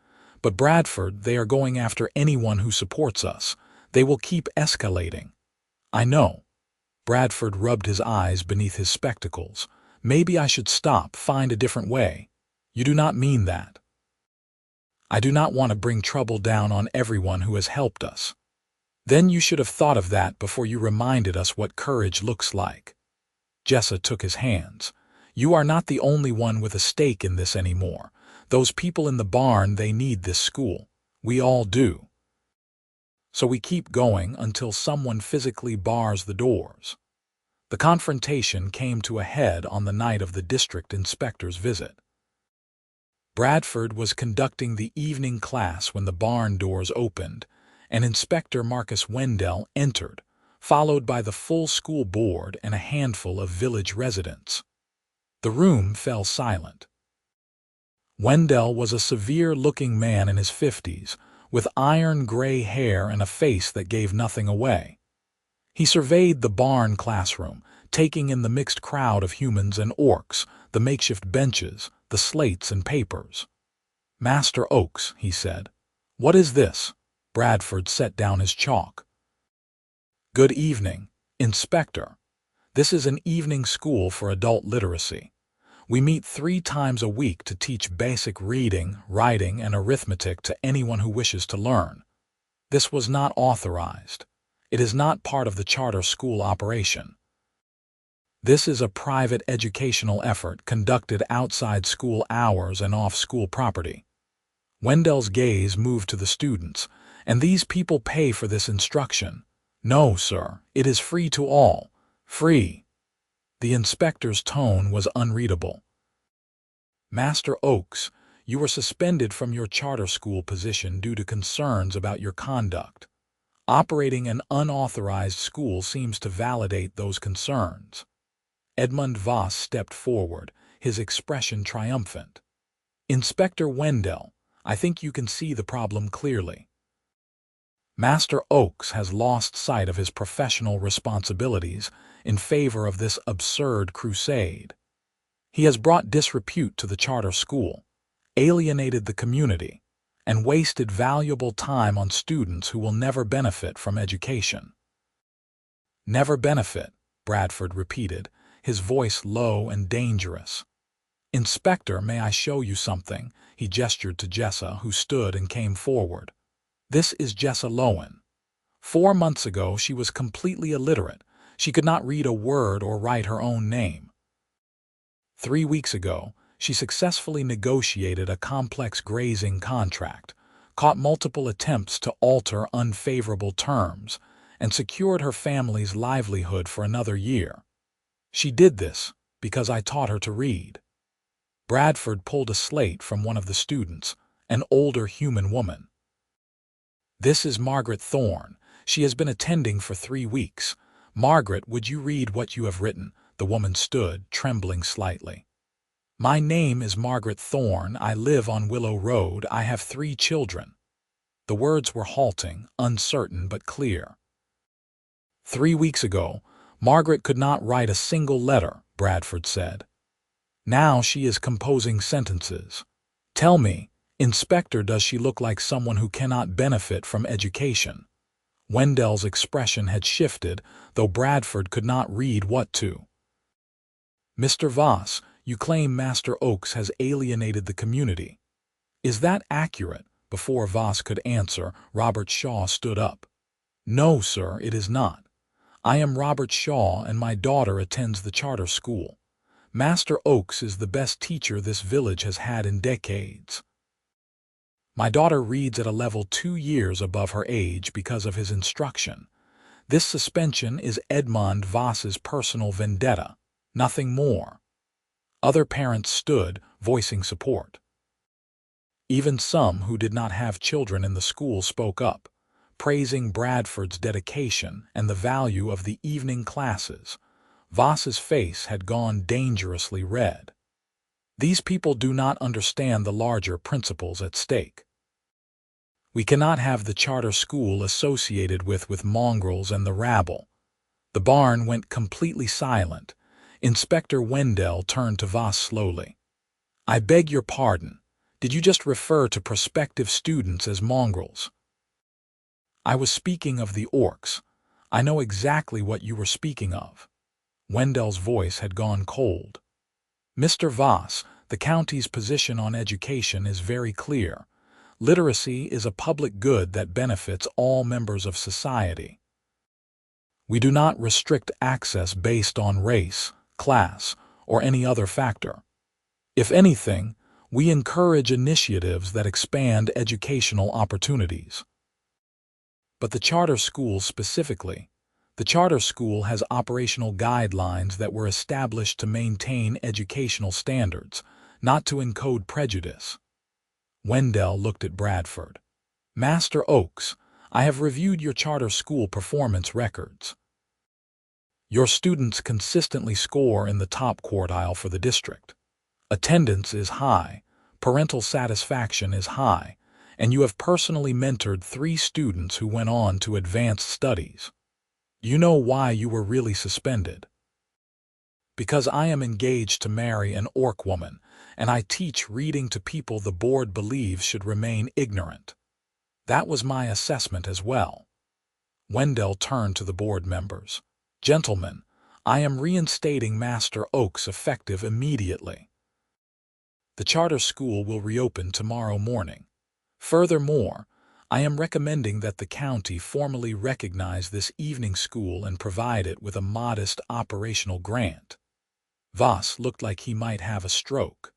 Speaker 1: But Bradford, they are going after anyone who supports us. They will keep escalating." "I know." Bradford rubbed his eyes beneath his spectacles. "Maybe I should stop, find a different way." "You do not mean that." "I do not want to bring trouble down on everyone who has helped us." "Then you should have thought of that before you reminded us what courage looks like." Jessa took his hands. "You are not the only one with a stake in this anymore. Those people in the barn, they need this school. We all do. So we keep going until someone physically bars the doors." The confrontation came to a head on the night of the district inspector's visit. Bradford was conducting the evening class when the barn doors opened, and Inspector Marcus Wendell entered, followed by the full school board and a handful of village residents. The room fell silent. Wendell was a severe-looking man in his 50s, with iron-gray hair and a face that gave nothing away. He surveyed the barn classroom, taking in the mixed crowd of humans and orcs, the makeshift benches, the slates and papers. "Master Oakes," he said. "What is this?" Bradford set down his chalk. "Good evening, Inspector. This is an evening school for adult literacy. We meet 3 times a week to teach basic reading, writing, and arithmetic to anyone who wishes to learn. This was not authorized. It is not part of the charter school operation. This is a private educational effort conducted outside school hours and off school property. Wendell's gaze moved to the students, and these people pay for this instruction. No, sir, it is free to all. Free. The inspector's tone was unreadable. Master Oakes, you were suspended from your charter school position due to concerns about your conduct. Operating an unauthorized school seems to validate those concerns. Edmund Voss stepped forward, his expression triumphant. Inspector Wendell, I think you can see the problem clearly. Master Oakes has lost sight of his professional responsibilities in favor of this absurd crusade. He has brought disrepute to the charter school, alienated the community, and wasted valuable time on students who will never benefit from education. Never benefit, Bradford repeated, his voice low and dangerous. Inspector, may I show you something? He gestured to Jessa, who stood and came forward. This is Jessa Lowen. 4 months ago, she was completely illiterate. She could not read a word or write her own name. 3 weeks ago, she successfully negotiated a complex grazing contract, caught multiple attempts to alter unfavorable terms, and secured her family's livelihood for another year. She did this because I taught her to read. Bradford pulled a slate from one of the students, an older human woman. This is Margaret Thorne. She has been attending for 3 weeks. Margaret, would you read what you have written? The woman stood, trembling slightly. My name is Margaret Thorne. I live on Willow Road. I have 3 children. The words were halting, uncertain but clear. 3 weeks ago, Margaret could not write a single letter, Bradford said. Now she is composing sentences. Tell me, Inspector, does she look like someone who cannot benefit from education? Wendell's expression had shifted, though Bradford could not read what to. Mr. Voss, you claim Master Oakes has alienated the community. Is that accurate? Before Voss could answer, Robert Shaw stood up. No, sir, it is not. I am Robert Shaw, and my daughter attends the charter school. Master Oakes is the best teacher this village has had in decades. My daughter reads at a level 2 years above her age because of his instruction. This suspension is Edmund Voss's personal vendetta, nothing more. Other parents stood, voicing support. Even some who did not have children in the school spoke up, praising Bradford's dedication and the value of the evening classes. Voss's face had gone dangerously red. These people do not understand the larger principles at stake. We cannot have the charter school associated with mongrels and the rabble. The barn went completely silent. Inspector Wendell turned to Voss slowly. I beg your pardon. Did you just refer to prospective students as mongrels? I was speaking of the Oakes. I know exactly what you were speaking of. Wendell's voice had gone cold. Mr. Voss, the county's position on education is very clear. Literacy is a public good that benefits all members of society. We do not restrict access based on race, class, or any other factor. If anything, we encourage initiatives that expand educational opportunities. But the charter school specifically, the charter school has operational guidelines that were established to maintain educational standards, not to encode prejudice. Wendell looked at Bradford. Master Oakes, I have reviewed your charter school performance records. Your students consistently score in the top quartile for the district. Attendance is high, parental satisfaction is high, and you have personally mentored 3 students who went on to advanced studies. You know why you were really suspended? Because I am engaged to marry an Orc woman, and I teach reading to people the board believes should remain ignorant. That was my assessment as well. Wendell turned to the board members. Gentlemen, I am reinstating Master Oakes effective immediately. The charter school will reopen tomorrow morning. Furthermore, I am recommending that the county formally recognize this evening school and provide it with a modest operational grant. Voss looked like he might have a stroke.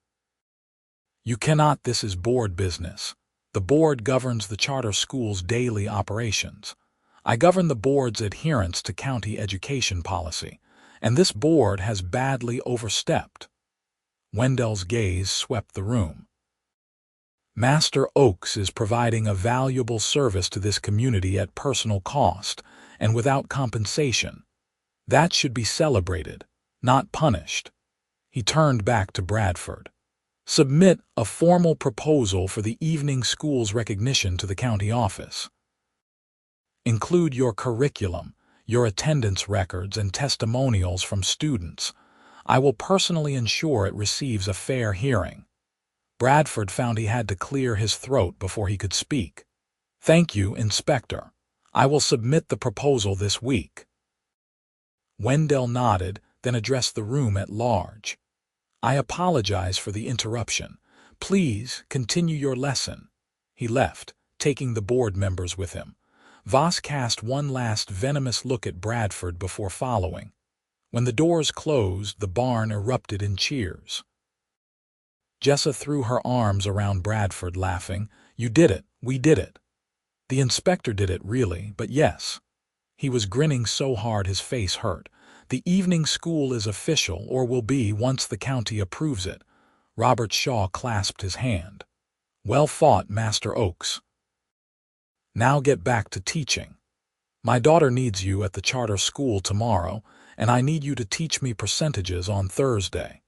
Speaker 1: You cannot, this is board business. The board governs the charter school's daily operations. I govern the board's adherence to county education policy, and this board has badly overstepped. Wendell's gaze swept the room. Master Oakes is providing a valuable service to this community at personal cost and without compensation. That should be celebrated, not punished. He turned back to Bradford. Submit a formal proposal for the evening school's recognition to the county office. Include your curriculum, your attendance records, and testimonials from students. I will personally ensure it receives a fair hearing. Bradford found he had to clear his throat before he could speak. Thank you, Inspector. I will submit the proposal this week. Wendell nodded, then addressed the room at large. I apologize for the interruption. Please continue your lesson. He left, taking the board members with him. Voss cast one last venomous look at Bradford before following. When the doors closed, the barn erupted in cheers. Jessa threw her arms around Bradford, laughing. You did it. We did it. The inspector did it, really, but yes. He was grinning so hard his face hurt. The evening school is official, or will be once the county approves it. Robert Shaw clasped his hand. Well fought, Master Oakes. Now get back to teaching. My daughter needs you at the charter school tomorrow, and I need you to teach me percentages on Thursday.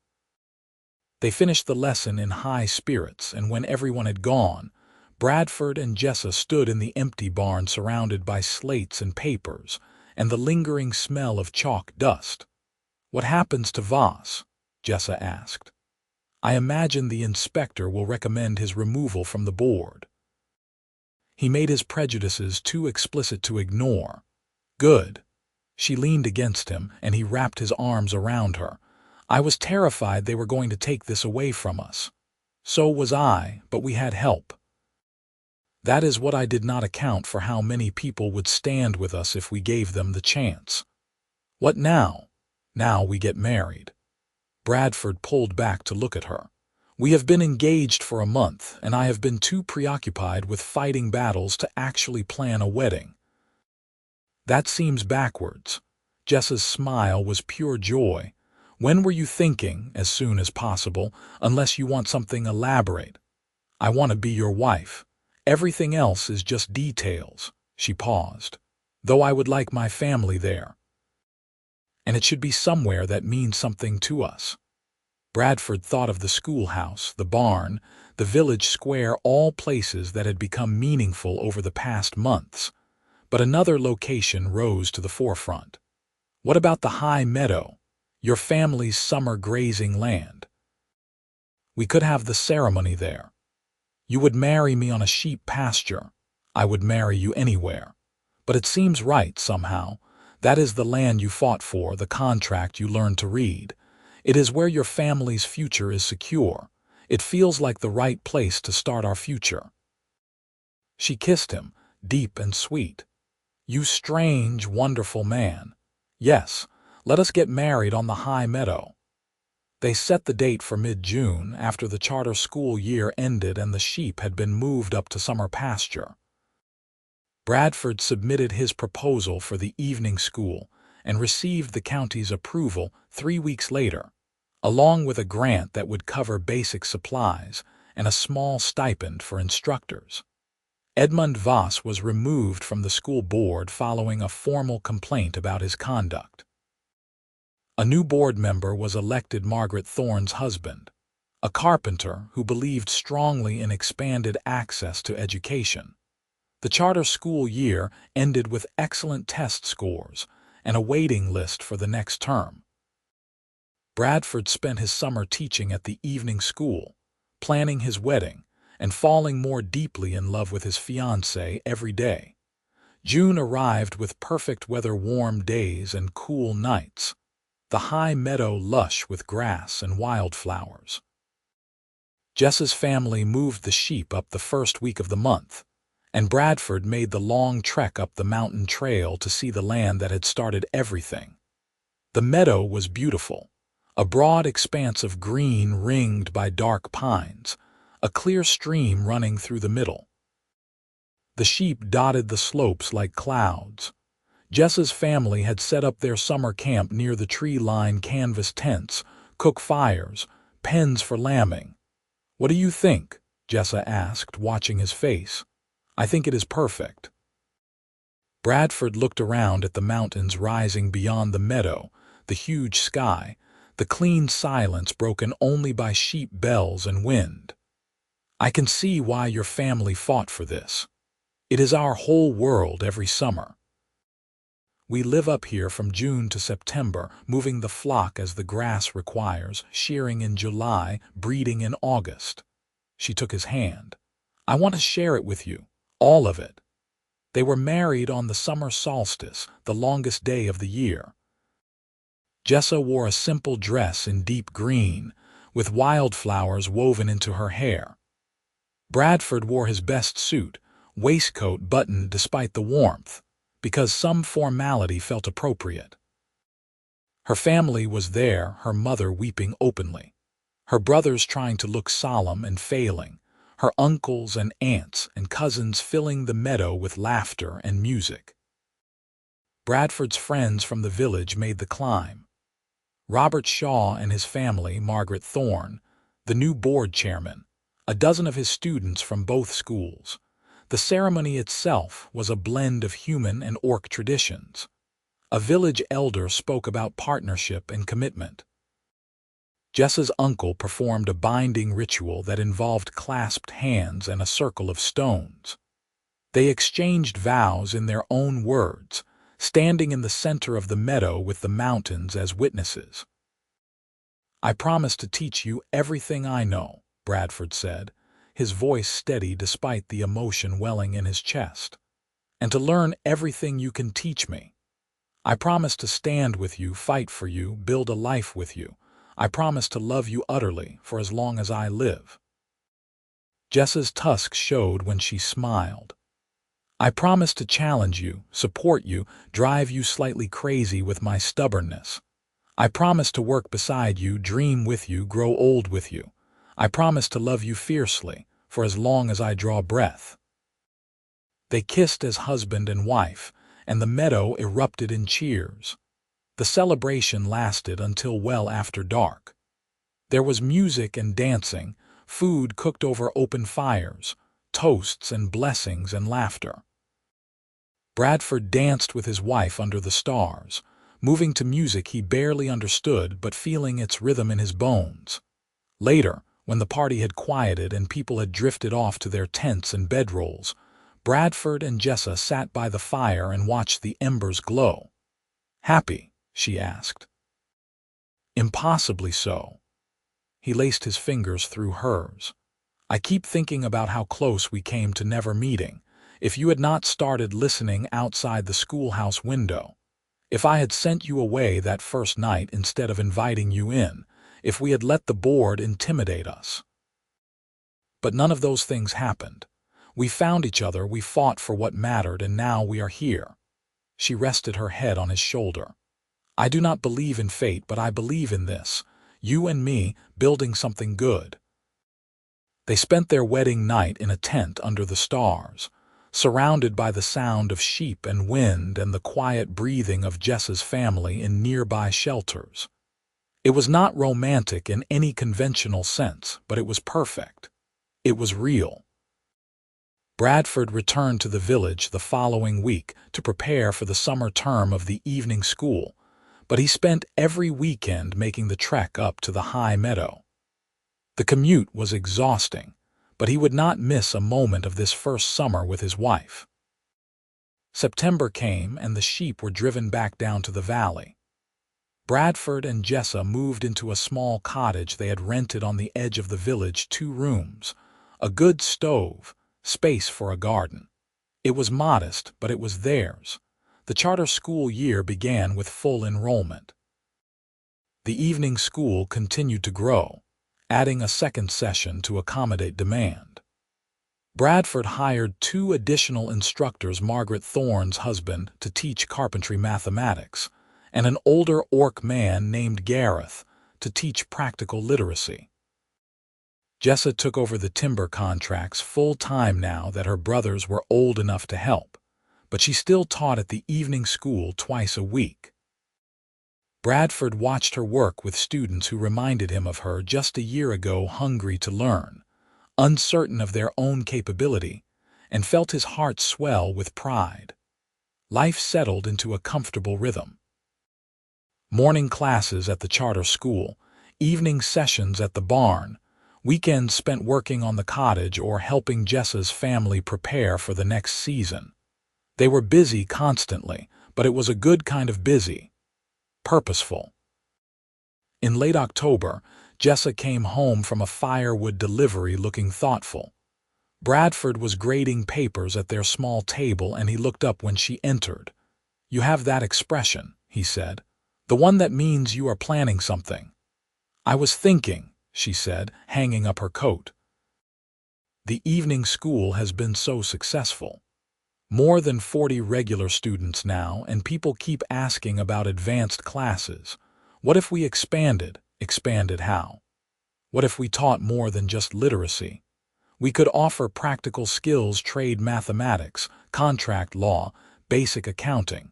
Speaker 1: They finished the lesson in high spirits, and when everyone had gone, Bradford and Jessa stood in the empty barn surrounded by slates and papers and the lingering smell of chalk dust. What happens to Voss? Jessa asked. I imagine the inspector will recommend his removal from the board. He made his prejudices too explicit to ignore. Good. She leaned against him, and he wrapped his arms around her. I was terrified they were going to take this away from us. So was I, but we had help. That is what I did not account for, how many people would stand with us if we gave them the chance. What now? Now we get married. Bradford pulled back to look at her. We have been engaged for a month, and I have been too preoccupied with fighting battles to actually plan a wedding. That seems backwards. Jessa's smile was pure joy. When were you thinking? As soon as possible, unless you want something elaborate. I want to be your wife. Everything else is just details. She paused. Though I would like my family there. And it should be somewhere that means something to us. Bradford thought of the schoolhouse, the barn, the village square, all places that had become meaningful over the past months. But another location rose to the forefront. What about the high meadow? Your family's summer grazing land. We could have the ceremony there. You would marry me on a sheep pasture. I would marry you anywhere. But it seems right somehow. That is the land you fought for, the contract you learned to read. It is where your family's future is secure. It feels like the right place to start our future. She kissed him, deep and sweet. You strange, wonderful man. Yes, let us get married on the high meadow. They set the date for mid-June, after the charter school year ended and the sheep had been moved up to summer pasture. Bradford submitted his proposal for the evening school and received the county's approval 3 weeks later, along with a grant that would cover basic supplies and a small stipend for instructors. Edmund Voss was removed from the school board following a formal complaint about his conduct. A new board member was elected, Margaret Thorne's husband, a carpenter who believed strongly in expanded access to education. The charter school year ended with excellent test scores and a waiting list for the next term. Bradford spent his summer teaching at the evening school, planning his wedding, and falling more deeply in love with his fiancée every day. June arrived with perfect weather, warm days and cool nights. The high meadow lush with grass and wildflowers. Jessa's family moved the sheep up the first week of the month, and Bradford made the long trek up the mountain trail to see the land that had started everything. The meadow was beautiful, a broad expanse of green ringed by dark pines, a clear stream running through the middle. The sheep dotted the slopes like clouds. Jessa's family had set up their summer camp near the tree-lined canvas tents, cook fires, pens for lambing. "What do you think?" Jessa asked, watching his face. "I think it is perfect." Bradford looked around at the mountains rising beyond the meadow, the huge sky, the clean silence broken only by sheep bells and wind. "I can see why your family fought for this. It is our whole world every summer. We live up here from June to September, moving the flock as the grass requires, shearing in July, breeding in August." She took his hand. "I want to share it with you, all of it." They were married on the summer solstice, the longest day of the year. Jessa wore a simple dress in deep green, with wildflowers woven into her hair. Bradford wore his best suit, waistcoat buttoned despite the warmth, because some formality felt appropriate. Her family was there, her mother weeping openly, her brothers trying to look solemn and failing, her uncles and aunts and cousins filling the meadow with laughter and music. Bradford's friends from the village made the climb. Robert Shaw and his family, Margaret Thorne, the new board chairman, a dozen of his students from both schools. The ceremony itself was a blend of human and orc traditions. A village elder spoke about partnership and commitment. Jessa's uncle performed a binding ritual that involved clasped hands and a circle of stones. They exchanged vows in their own words, standing in the center of the meadow with the mountains as witnesses. "I promise to teach you everything I know," Bradford said, his voice steady despite the emotion welling in his chest. "And to learn everything you can teach me. I promise to stand with you, fight for you, build a life with you. I promise to love you utterly for as long as I live." Jessa's tusks showed when she smiled. "I promise to challenge you, support you, drive you slightly crazy with my stubbornness. I promise to work beside you, dream with you, grow old with you. I promise to love you fiercely, for as long as I draw breath." They kissed as husband and wife, and the meadow erupted in cheers. The celebration lasted until well after dark. There was music and dancing, food cooked over open fires, toasts and blessings and laughter. Bradford danced with his wife under the stars, moving to music he barely understood but feeling its rhythm in his bones. Later, when the party had quieted and people had drifted off to their tents and bedrolls, Bradford and Jessa sat by the fire and watched the embers glow. "Happy?" she asked. "Impossibly so." He laced his fingers through hers. "I keep thinking about how close we came to never meeting. If you had not started listening outside the schoolhouse window, if I had sent you away that first night instead of inviting you in, if we had let the board intimidate us. But none of those things happened. We found each other, we fought for what mattered, and now we are here." She rested her head on his shoulder. "I do not believe in fate, but I believe in this. You and me, building something good." They spent their wedding night in a tent under the stars, surrounded by the sound of sheep and wind and the quiet breathing of Jessa's family in nearby shelters. It was not romantic in any conventional sense, but it was perfect. It was real. Bradford returned to the village the following week to prepare for the summer term of the evening school, but he spent every weekend making the trek up to the high meadow. The commute was exhausting, but he would not miss a moment of this first summer with his wife. September came and the sheep were driven back down to the valley. Bradford and Jessa moved into a small cottage they had rented on the edge of the village, 2 rooms, a good stove, space for a garden. It was modest, but it was theirs. The charter school year began with full enrollment. The evening school continued to grow, adding a second session to accommodate demand. Bradford hired 2 additional instructors, Margaret Thorne's husband, to teach carpentry mathematics, and an older Orc man named Gareth to teach practical literacy. Jessa took over the timber contracts full-time now that her brothers were old enough to help, but she still taught at the evening school twice a week. Bradford watched her work with students who reminded him of her just a year ago, hungry to learn, uncertain of their own capability, and felt his heart swell with pride. Life settled into a comfortable rhythm. Morning classes at the charter school, evening sessions at the barn, weekends spent working on the cottage or helping Jessa's family prepare for the next season. They were busy constantly, but it was a good kind of busy, purposeful. In late October, Jessa came home from a firewood delivery looking thoughtful. Bradford was grading papers at their small table and he looked up when she entered. "You have that expression," he said. "The one that means you are planning something." "I was thinking," she said, hanging up her coat. The evening school has been so successful. More than 40 regular students now, and people keep asking about advanced classes. What if we expanded? Expanded how? What if we taught more than just literacy? We could offer practical skills, trade mathematics, contract law, basic accounting.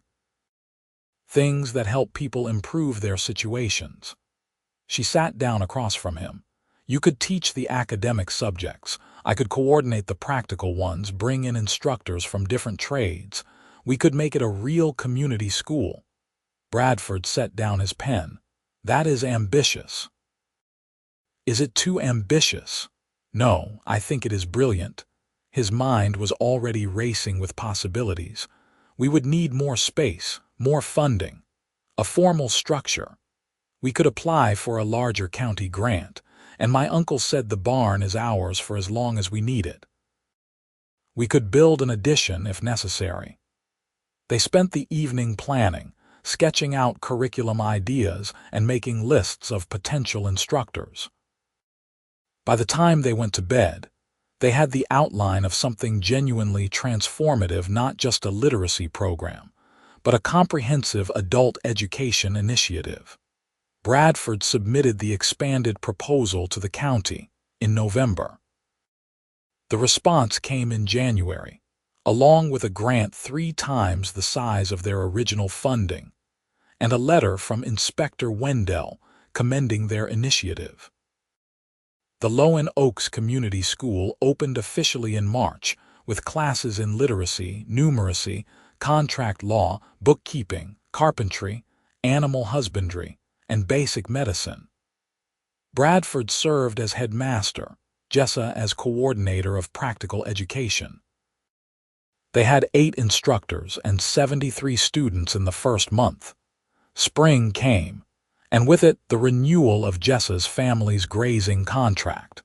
Speaker 1: Things that help people improve their situations. She sat down across from him. "You could teach the academic subjects. I could coordinate the practical ones, bring in instructors from different trades. We could make it a real community school." Bradford set down his pen. "That is ambitious." "Is it too ambitious?" "No, I think it is brilliant." His mind was already racing with possibilities. "We would need more space, more funding, a formal structure. We could apply for a larger county grant, and my uncle said the barn is ours for as long as we need it. We could build an addition if necessary." They spent the evening planning, sketching out curriculum ideas and making lists of potential instructors. By the time they went to bed, they had the outline of something genuinely transformative, not just a literacy program, but a comprehensive adult education initiative. Bradford submitted the expanded proposal to the county in November. The response came in January, along with a grant 3 times the size of their original funding, and a letter from Inspector Wendell commending their initiative. The Bradford Oakes Community School opened officially in March, with classes in literacy, numeracy, contract law, bookkeeping, carpentry, animal husbandry, and basic medicine. Bradford served as headmaster, Jessa as coordinator of practical education. They had 8 instructors and 73 students in the first month. Spring came, and with it the renewal of Jessa's family's grazing contract.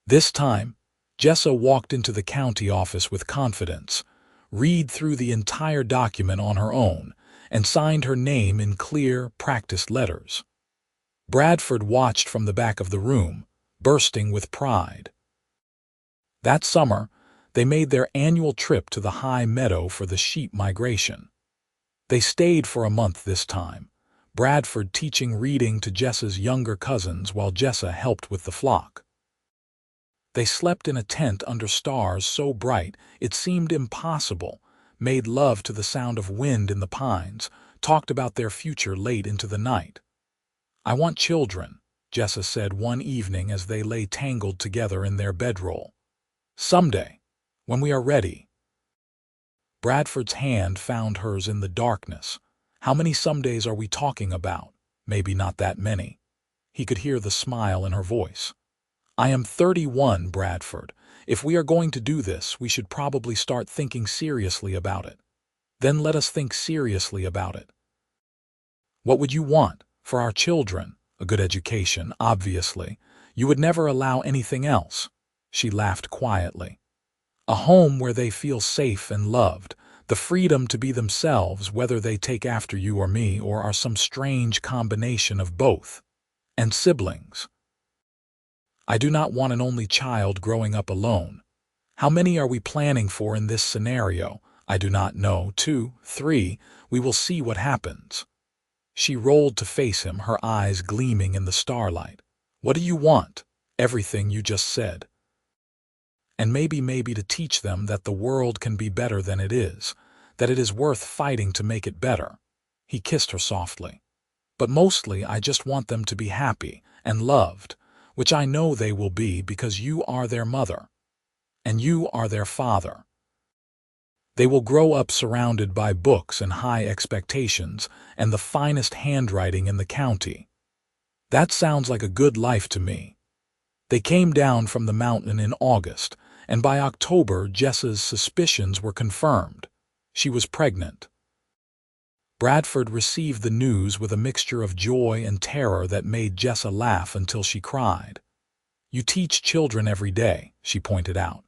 Speaker 1: This time, Jessa walked into the county office with confidence, read through the entire document on her own, and signed her name in clear, practiced letters. Bradford watched from the back of the room, bursting with pride. That summer, they made their annual trip to the high meadow for the sheep migration. They stayed for a month this time, Bradford teaching reading to Jessa's younger cousins while Jessa helped with the flock. They slept in a tent under stars so bright it seemed impossible, made love to the sound of wind in the pines, talked about their future late into the night. "I want children," Jessa said one evening as they lay tangled together in their bedroll. "Someday, when we are ready." Bradford's hand found hers in the darkness. "How many somedays are we talking about?" "Maybe not that many." He could hear the smile in her voice. "I am 31, Bradford. If we are going to do this, we should probably start thinking seriously about it. Then let us think seriously about it." "What would you want for our children?" "A good education, obviously. You would never allow anything else." She laughed quietly. "A home where they feel safe and loved, the freedom to be themselves, whether they take after you or me or are some strange combination of both. And siblings. I do not want an only child growing up alone." How many are we planning for in this scenario? I do not know. 2, 3, we will see what happens. She rolled to face him, her eyes gleaming in the starlight. What do you want? Everything you just said. And maybe to teach them that the world can be better than it is, that it is worth fighting to make it better. He kissed her softly. But mostly I just want them to be happy and loved, which I know they will be because you are their mother, and you are their father. They will grow up surrounded by books and high expectations and the finest handwriting in the county. That sounds like a good life to me. They came down from the mountain in August, and by October Jessa's suspicions were confirmed. She was pregnant. Bradford received the news with a mixture of joy and terror that made Jessa laugh until she cried. You teach children every day, she pointed out.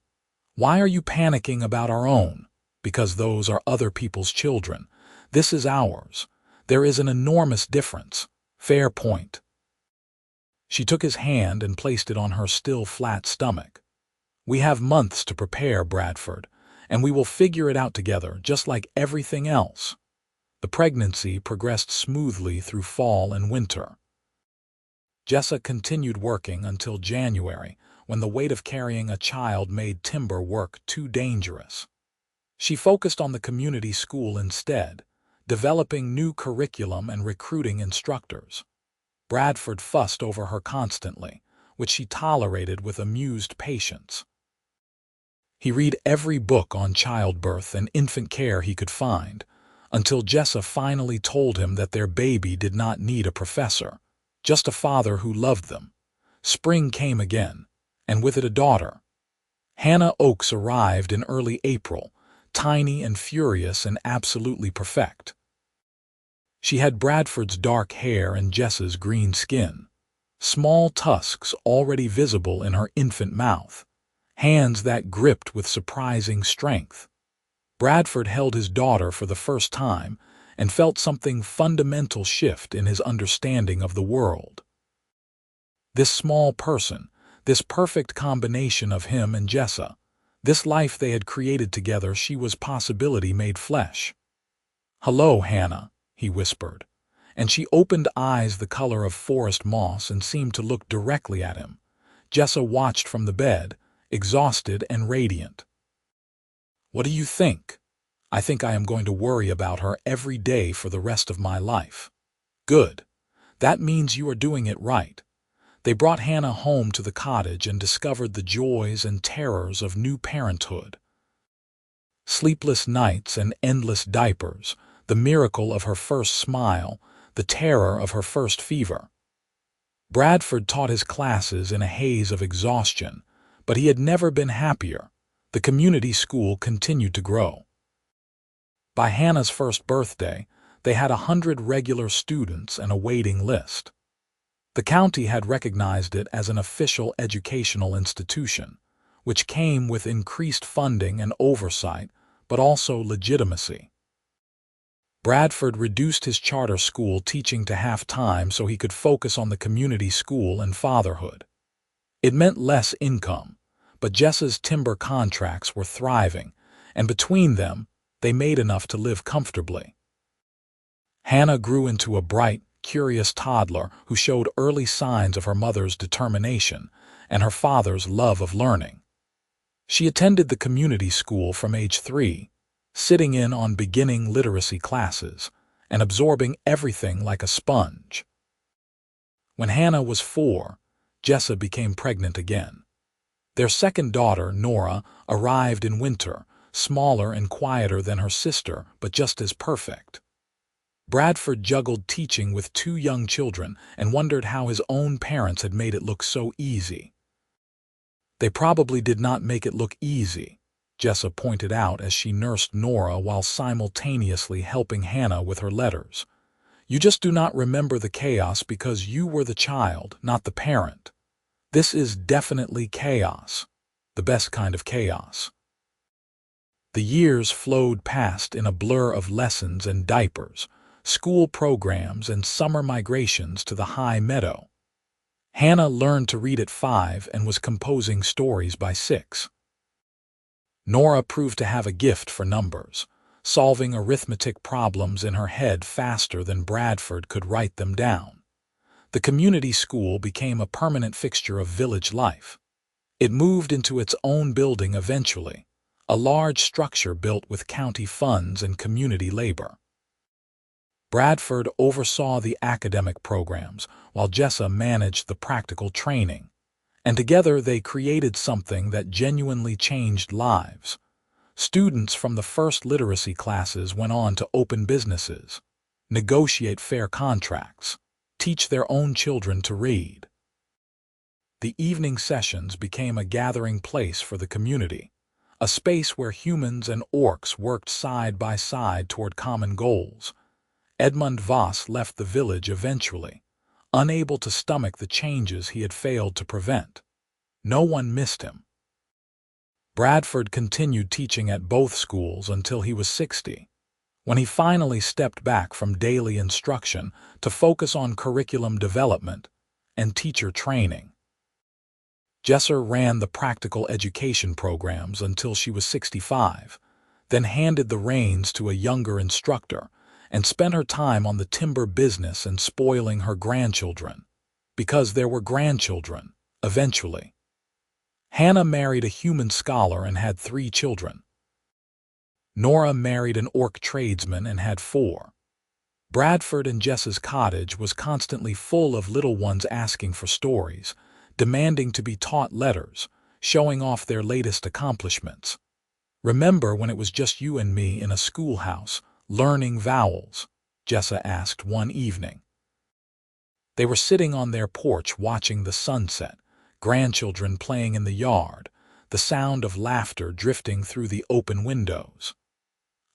Speaker 1: Why are you panicking about our own? Because those are other people's children. This is ours. There is an enormous difference. Fair point. She took his hand and placed it on her still flat stomach. We have months to prepare, Bradford, and we will figure it out together, just like everything else. The pregnancy progressed smoothly through fall and winter. Jessa continued working until January, when the weight of carrying a child made timber work too dangerous. She focused on the community school instead, developing new curriculum and recruiting instructors. Bradford fussed over her constantly, which she tolerated with amused patience. He read every book on childbirth and infant care he could find, until Jessa finally told him that their baby did not need a professor, just a father who loved them. Spring came again, and with it a daughter. Hannah Oakes arrived in early April, tiny and furious and absolutely perfect. She had Bradford's dark hair and Jessa's green skin, small tusks already visible in her infant mouth, hands that gripped with surprising strength. Bradford held his daughter for the first time and felt something fundamental shift in his understanding of the world. This small person, this perfect combination of him and Jessa, this life they had created together, she was possibility made flesh. Hello, Hannah, he whispered, and she opened eyes the color of forest moss and seemed to look directly at him. Jessa watched from the bed, exhausted and radiant. What do you think? I think I am going to worry about her every day for the rest of my life. Good. That means you are doing it right. They brought Hannah home to the cottage and discovered the joys and terrors of new parenthood. Sleepless nights and endless diapers, the miracle of her first smile, the terror of her first fever. Bradford taught his classes in a haze of exhaustion, but he had never been happier. The community school continued to grow. By Hannah's first birthday, they had 100 regular students and a waiting list. The county had recognized it as an official educational institution, which came with increased funding and oversight, but also legitimacy. Bradford reduced his charter school teaching to half-time so he could focus on the community school and fatherhood. It meant less income, but Jessa's timber contracts were thriving, and between them, they made enough to live comfortably. Hannah grew into a bright, curious toddler who showed early signs of her mother's determination and her father's love of learning. She attended the community school from age 3, sitting in on beginning literacy classes and absorbing everything like a sponge. When Hannah was 4, Jessa became pregnant again. Their second daughter, Nora, arrived in winter, smaller and quieter than her sister, but just as perfect. Bradford juggled teaching with 2 young children and wondered how his own parents had made it look so easy. They probably did not make it look easy, Jessa pointed out as she nursed Nora while simultaneously helping Hannah with her letters. You just do not remember the chaos because you were the child, not the parent. This is definitely chaos, the best kind of chaos. The years flowed past in a blur of lessons and diapers, school programs and summer migrations to the high meadow. Hannah learned to read at 5 and was composing stories by 6. Nora proved to have a gift for numbers, solving arithmetic problems in her head faster than Bradford could write them down. The community school became a permanent fixture of village life. It moved into its own building eventually, a large structure built with county funds and community labor. Bradford oversaw the academic programs, while Jessa managed the practical training, and together they created something that genuinely changed lives. Students from the first literacy classes went on to open businesses, negotiate fair contracts, teach their own children to read. The evening sessions became a gathering place for the community, a space where humans and orcs worked side by side toward common goals. Edmund Voss left the village eventually, unable to stomach the changes he had failed to prevent. No one missed him. Bradford continued teaching at both schools until he was 60, when he finally stepped back from daily instruction to focus on curriculum development and teacher training. Jessa ran the practical education programs until she was 65, then handed the reins to a younger instructor and spent her time on the timber business and spoiling her grandchildren, because there were grandchildren, eventually. Hannah married a human scholar and had 3 children. Nora married an orc tradesman and had 4. Bradford and Jessa's cottage was constantly full of little ones asking for stories, demanding to be taught letters, showing off their latest accomplishments. "Remember when it was just you and me in a schoolhouse, learning vowels?" Jessa asked one evening. They were sitting on their porch watching the sunset, grandchildren playing in the yard, the sound of laughter drifting through the open windows.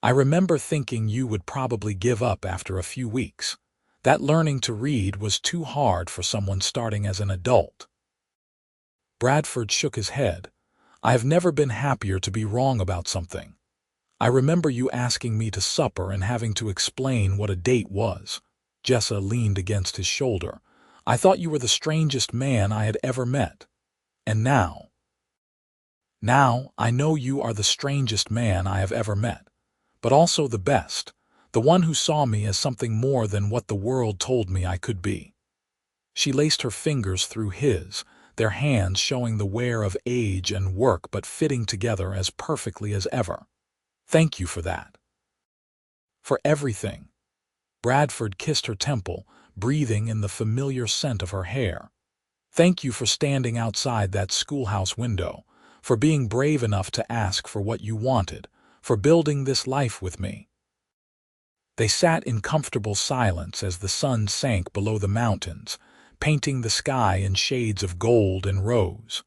Speaker 1: "I remember thinking you would probably give up after a few weeks. That learning to read was too hard for someone starting as an adult." Bradford shook his head. "I have never been happier to be wrong about something. I remember you asking me to supper and having to explain what a date was." Jessa leaned against his shoulder. "I thought you were the strangest man I had ever met. And now I know you are the strangest man I have ever met, but also the best, the one who saw me as something more than what the world told me I could be." She laced her fingers through his, their hands showing the wear of age and work but fitting together as perfectly as ever. "Thank you for that. For everything." Bradford kissed her temple, breathing in the familiar scent of her hair. "Thank you for standing outside that schoolhouse window, for being brave enough to ask for what you wanted, for building this life with me." They sat in comfortable silence as the sun sank below the mountains, painting the sky in shades of gold and rose.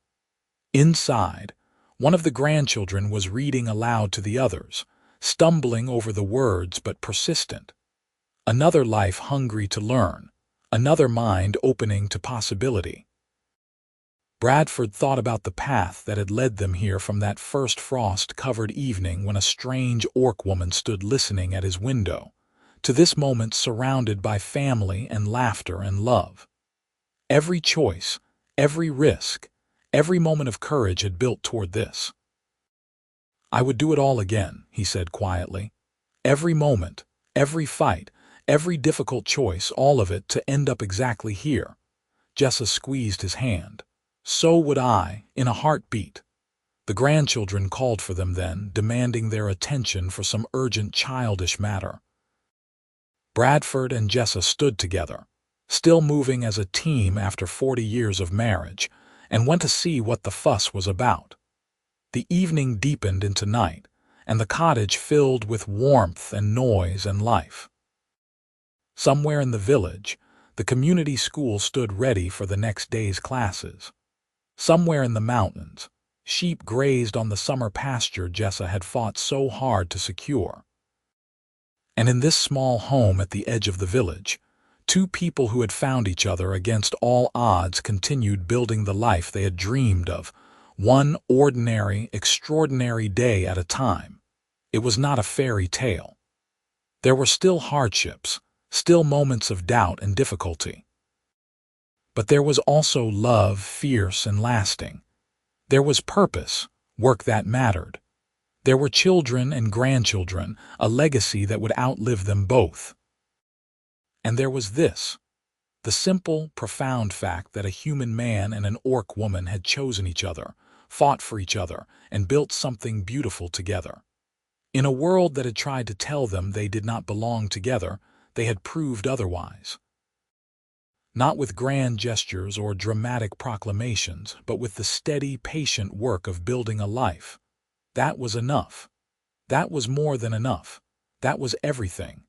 Speaker 1: Inside, one of the grandchildren was reading aloud to the others, stumbling over the words but persistent. Another life hungry to learn, another mind opening to possibility. Bradford thought about the path that had led them here from that first frost-covered evening when a strange orc woman stood listening at his window, to this moment surrounded by family and laughter and love. Every choice, every risk, every moment of courage had built toward this. "I would do it all again," he said quietly. "Every moment, every fight, every difficult choice, all of it to end up exactly here." Jessa squeezed his hand. "So would I, in a heartbeat." The grandchildren called for them then, demanding their attention for some urgent childish matter. Bradford and Jessa stood together, still moving as a team after 40 years of marriage, and went to see what the fuss was about. The evening deepened into night, and the cottage filled with warmth and noise and life. Somewhere in the village, the community school stood ready for the next day's classes. Somewhere in the mountains, sheep grazed on the summer pasture Jessa had fought so hard to secure. And in this small home at the edge of the village, 2 people who had found each other against all odds continued building the life they had dreamed of, one ordinary, extraordinary day at a time. It was not a fairy tale. There were still hardships, still moments of doubt and difficulty. But there was also love, fierce and lasting. There was purpose, work that mattered. There were children and grandchildren, a legacy that would outlive them both. And there was this, the simple, profound fact that a human man and an orc woman had chosen each other, fought for each other, and built something beautiful together. In a world that had tried to tell them they did not belong together, they had proved otherwise. Not with grand gestures or dramatic proclamations, but with the steady, patient work of building a life. That was enough. That was more than enough. That was everything.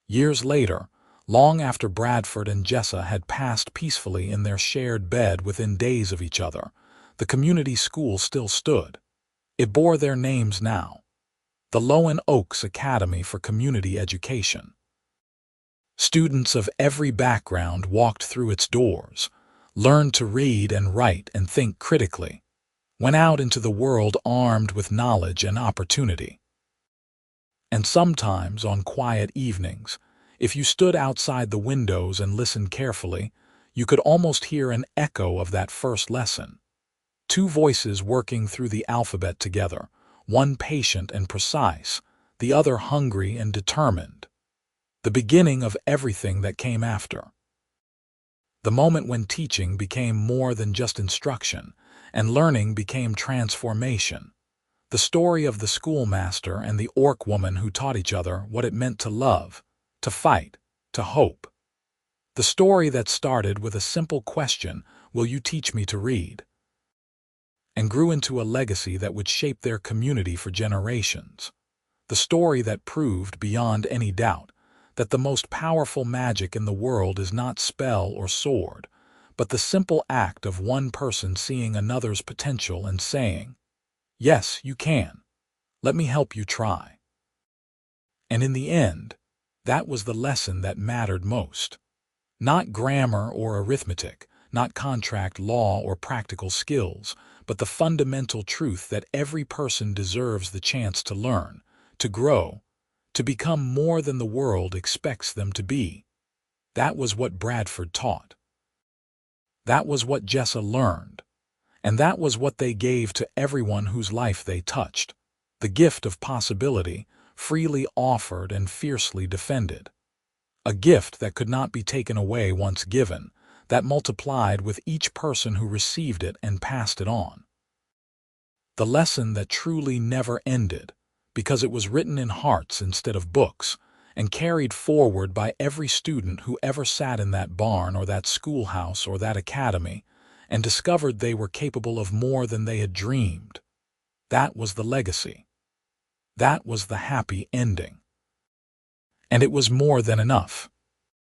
Speaker 1: Years later, long after Bradford and Jessa had passed peacefully in their shared bed within days of each other, the community school still stood. It bore their names now: the Bradford Oakes Academy for Community Education. Students of every background walked through its doors, learned to read and write and think critically, went out into the world armed with knowledge and opportunity. And sometimes, on quiet evenings, if you stood outside the windows and listened carefully, you could almost hear an echo of that first lesson. Two voices working through the alphabet together, one patient and precise, the other hungry and determined. The beginning of everything that came after. The moment when teaching became more than just instruction, and learning became transformation. The story of the schoolmaster and the orc woman who taught each other what it meant to love, to fight, to hope. The story that started with a simple question, "Will you teach me to read?" and grew into a legacy that would shape their community for generations. The story that proved, beyond any doubt, that the most powerful magic in the world is not spell or sword, but the simple act of one person seeing another's potential and saying, "Yes, you can. Let me help you try." And in the end, that was the lesson that mattered most. Not grammar or arithmetic, not contract law or practical skills, but the fundamental truth that every person deserves the chance to learn, to grow, to become more than the world expects them to be. That was what Bradford taught. That was what Jessa learned. And that was what they gave to everyone whose life they touched. The gift of possibility, freely offered and fiercely defended. A gift that could not be taken away once given, that multiplied with each person who received it and passed it on. The lesson that truly never ended, because it was written in hearts instead of books, and carried forward by every student who ever sat in that barn or that schoolhouse or that academy, and discovered they were capable of more than they had dreamed. That was the legacy. That was the happy ending. And it was more than enough.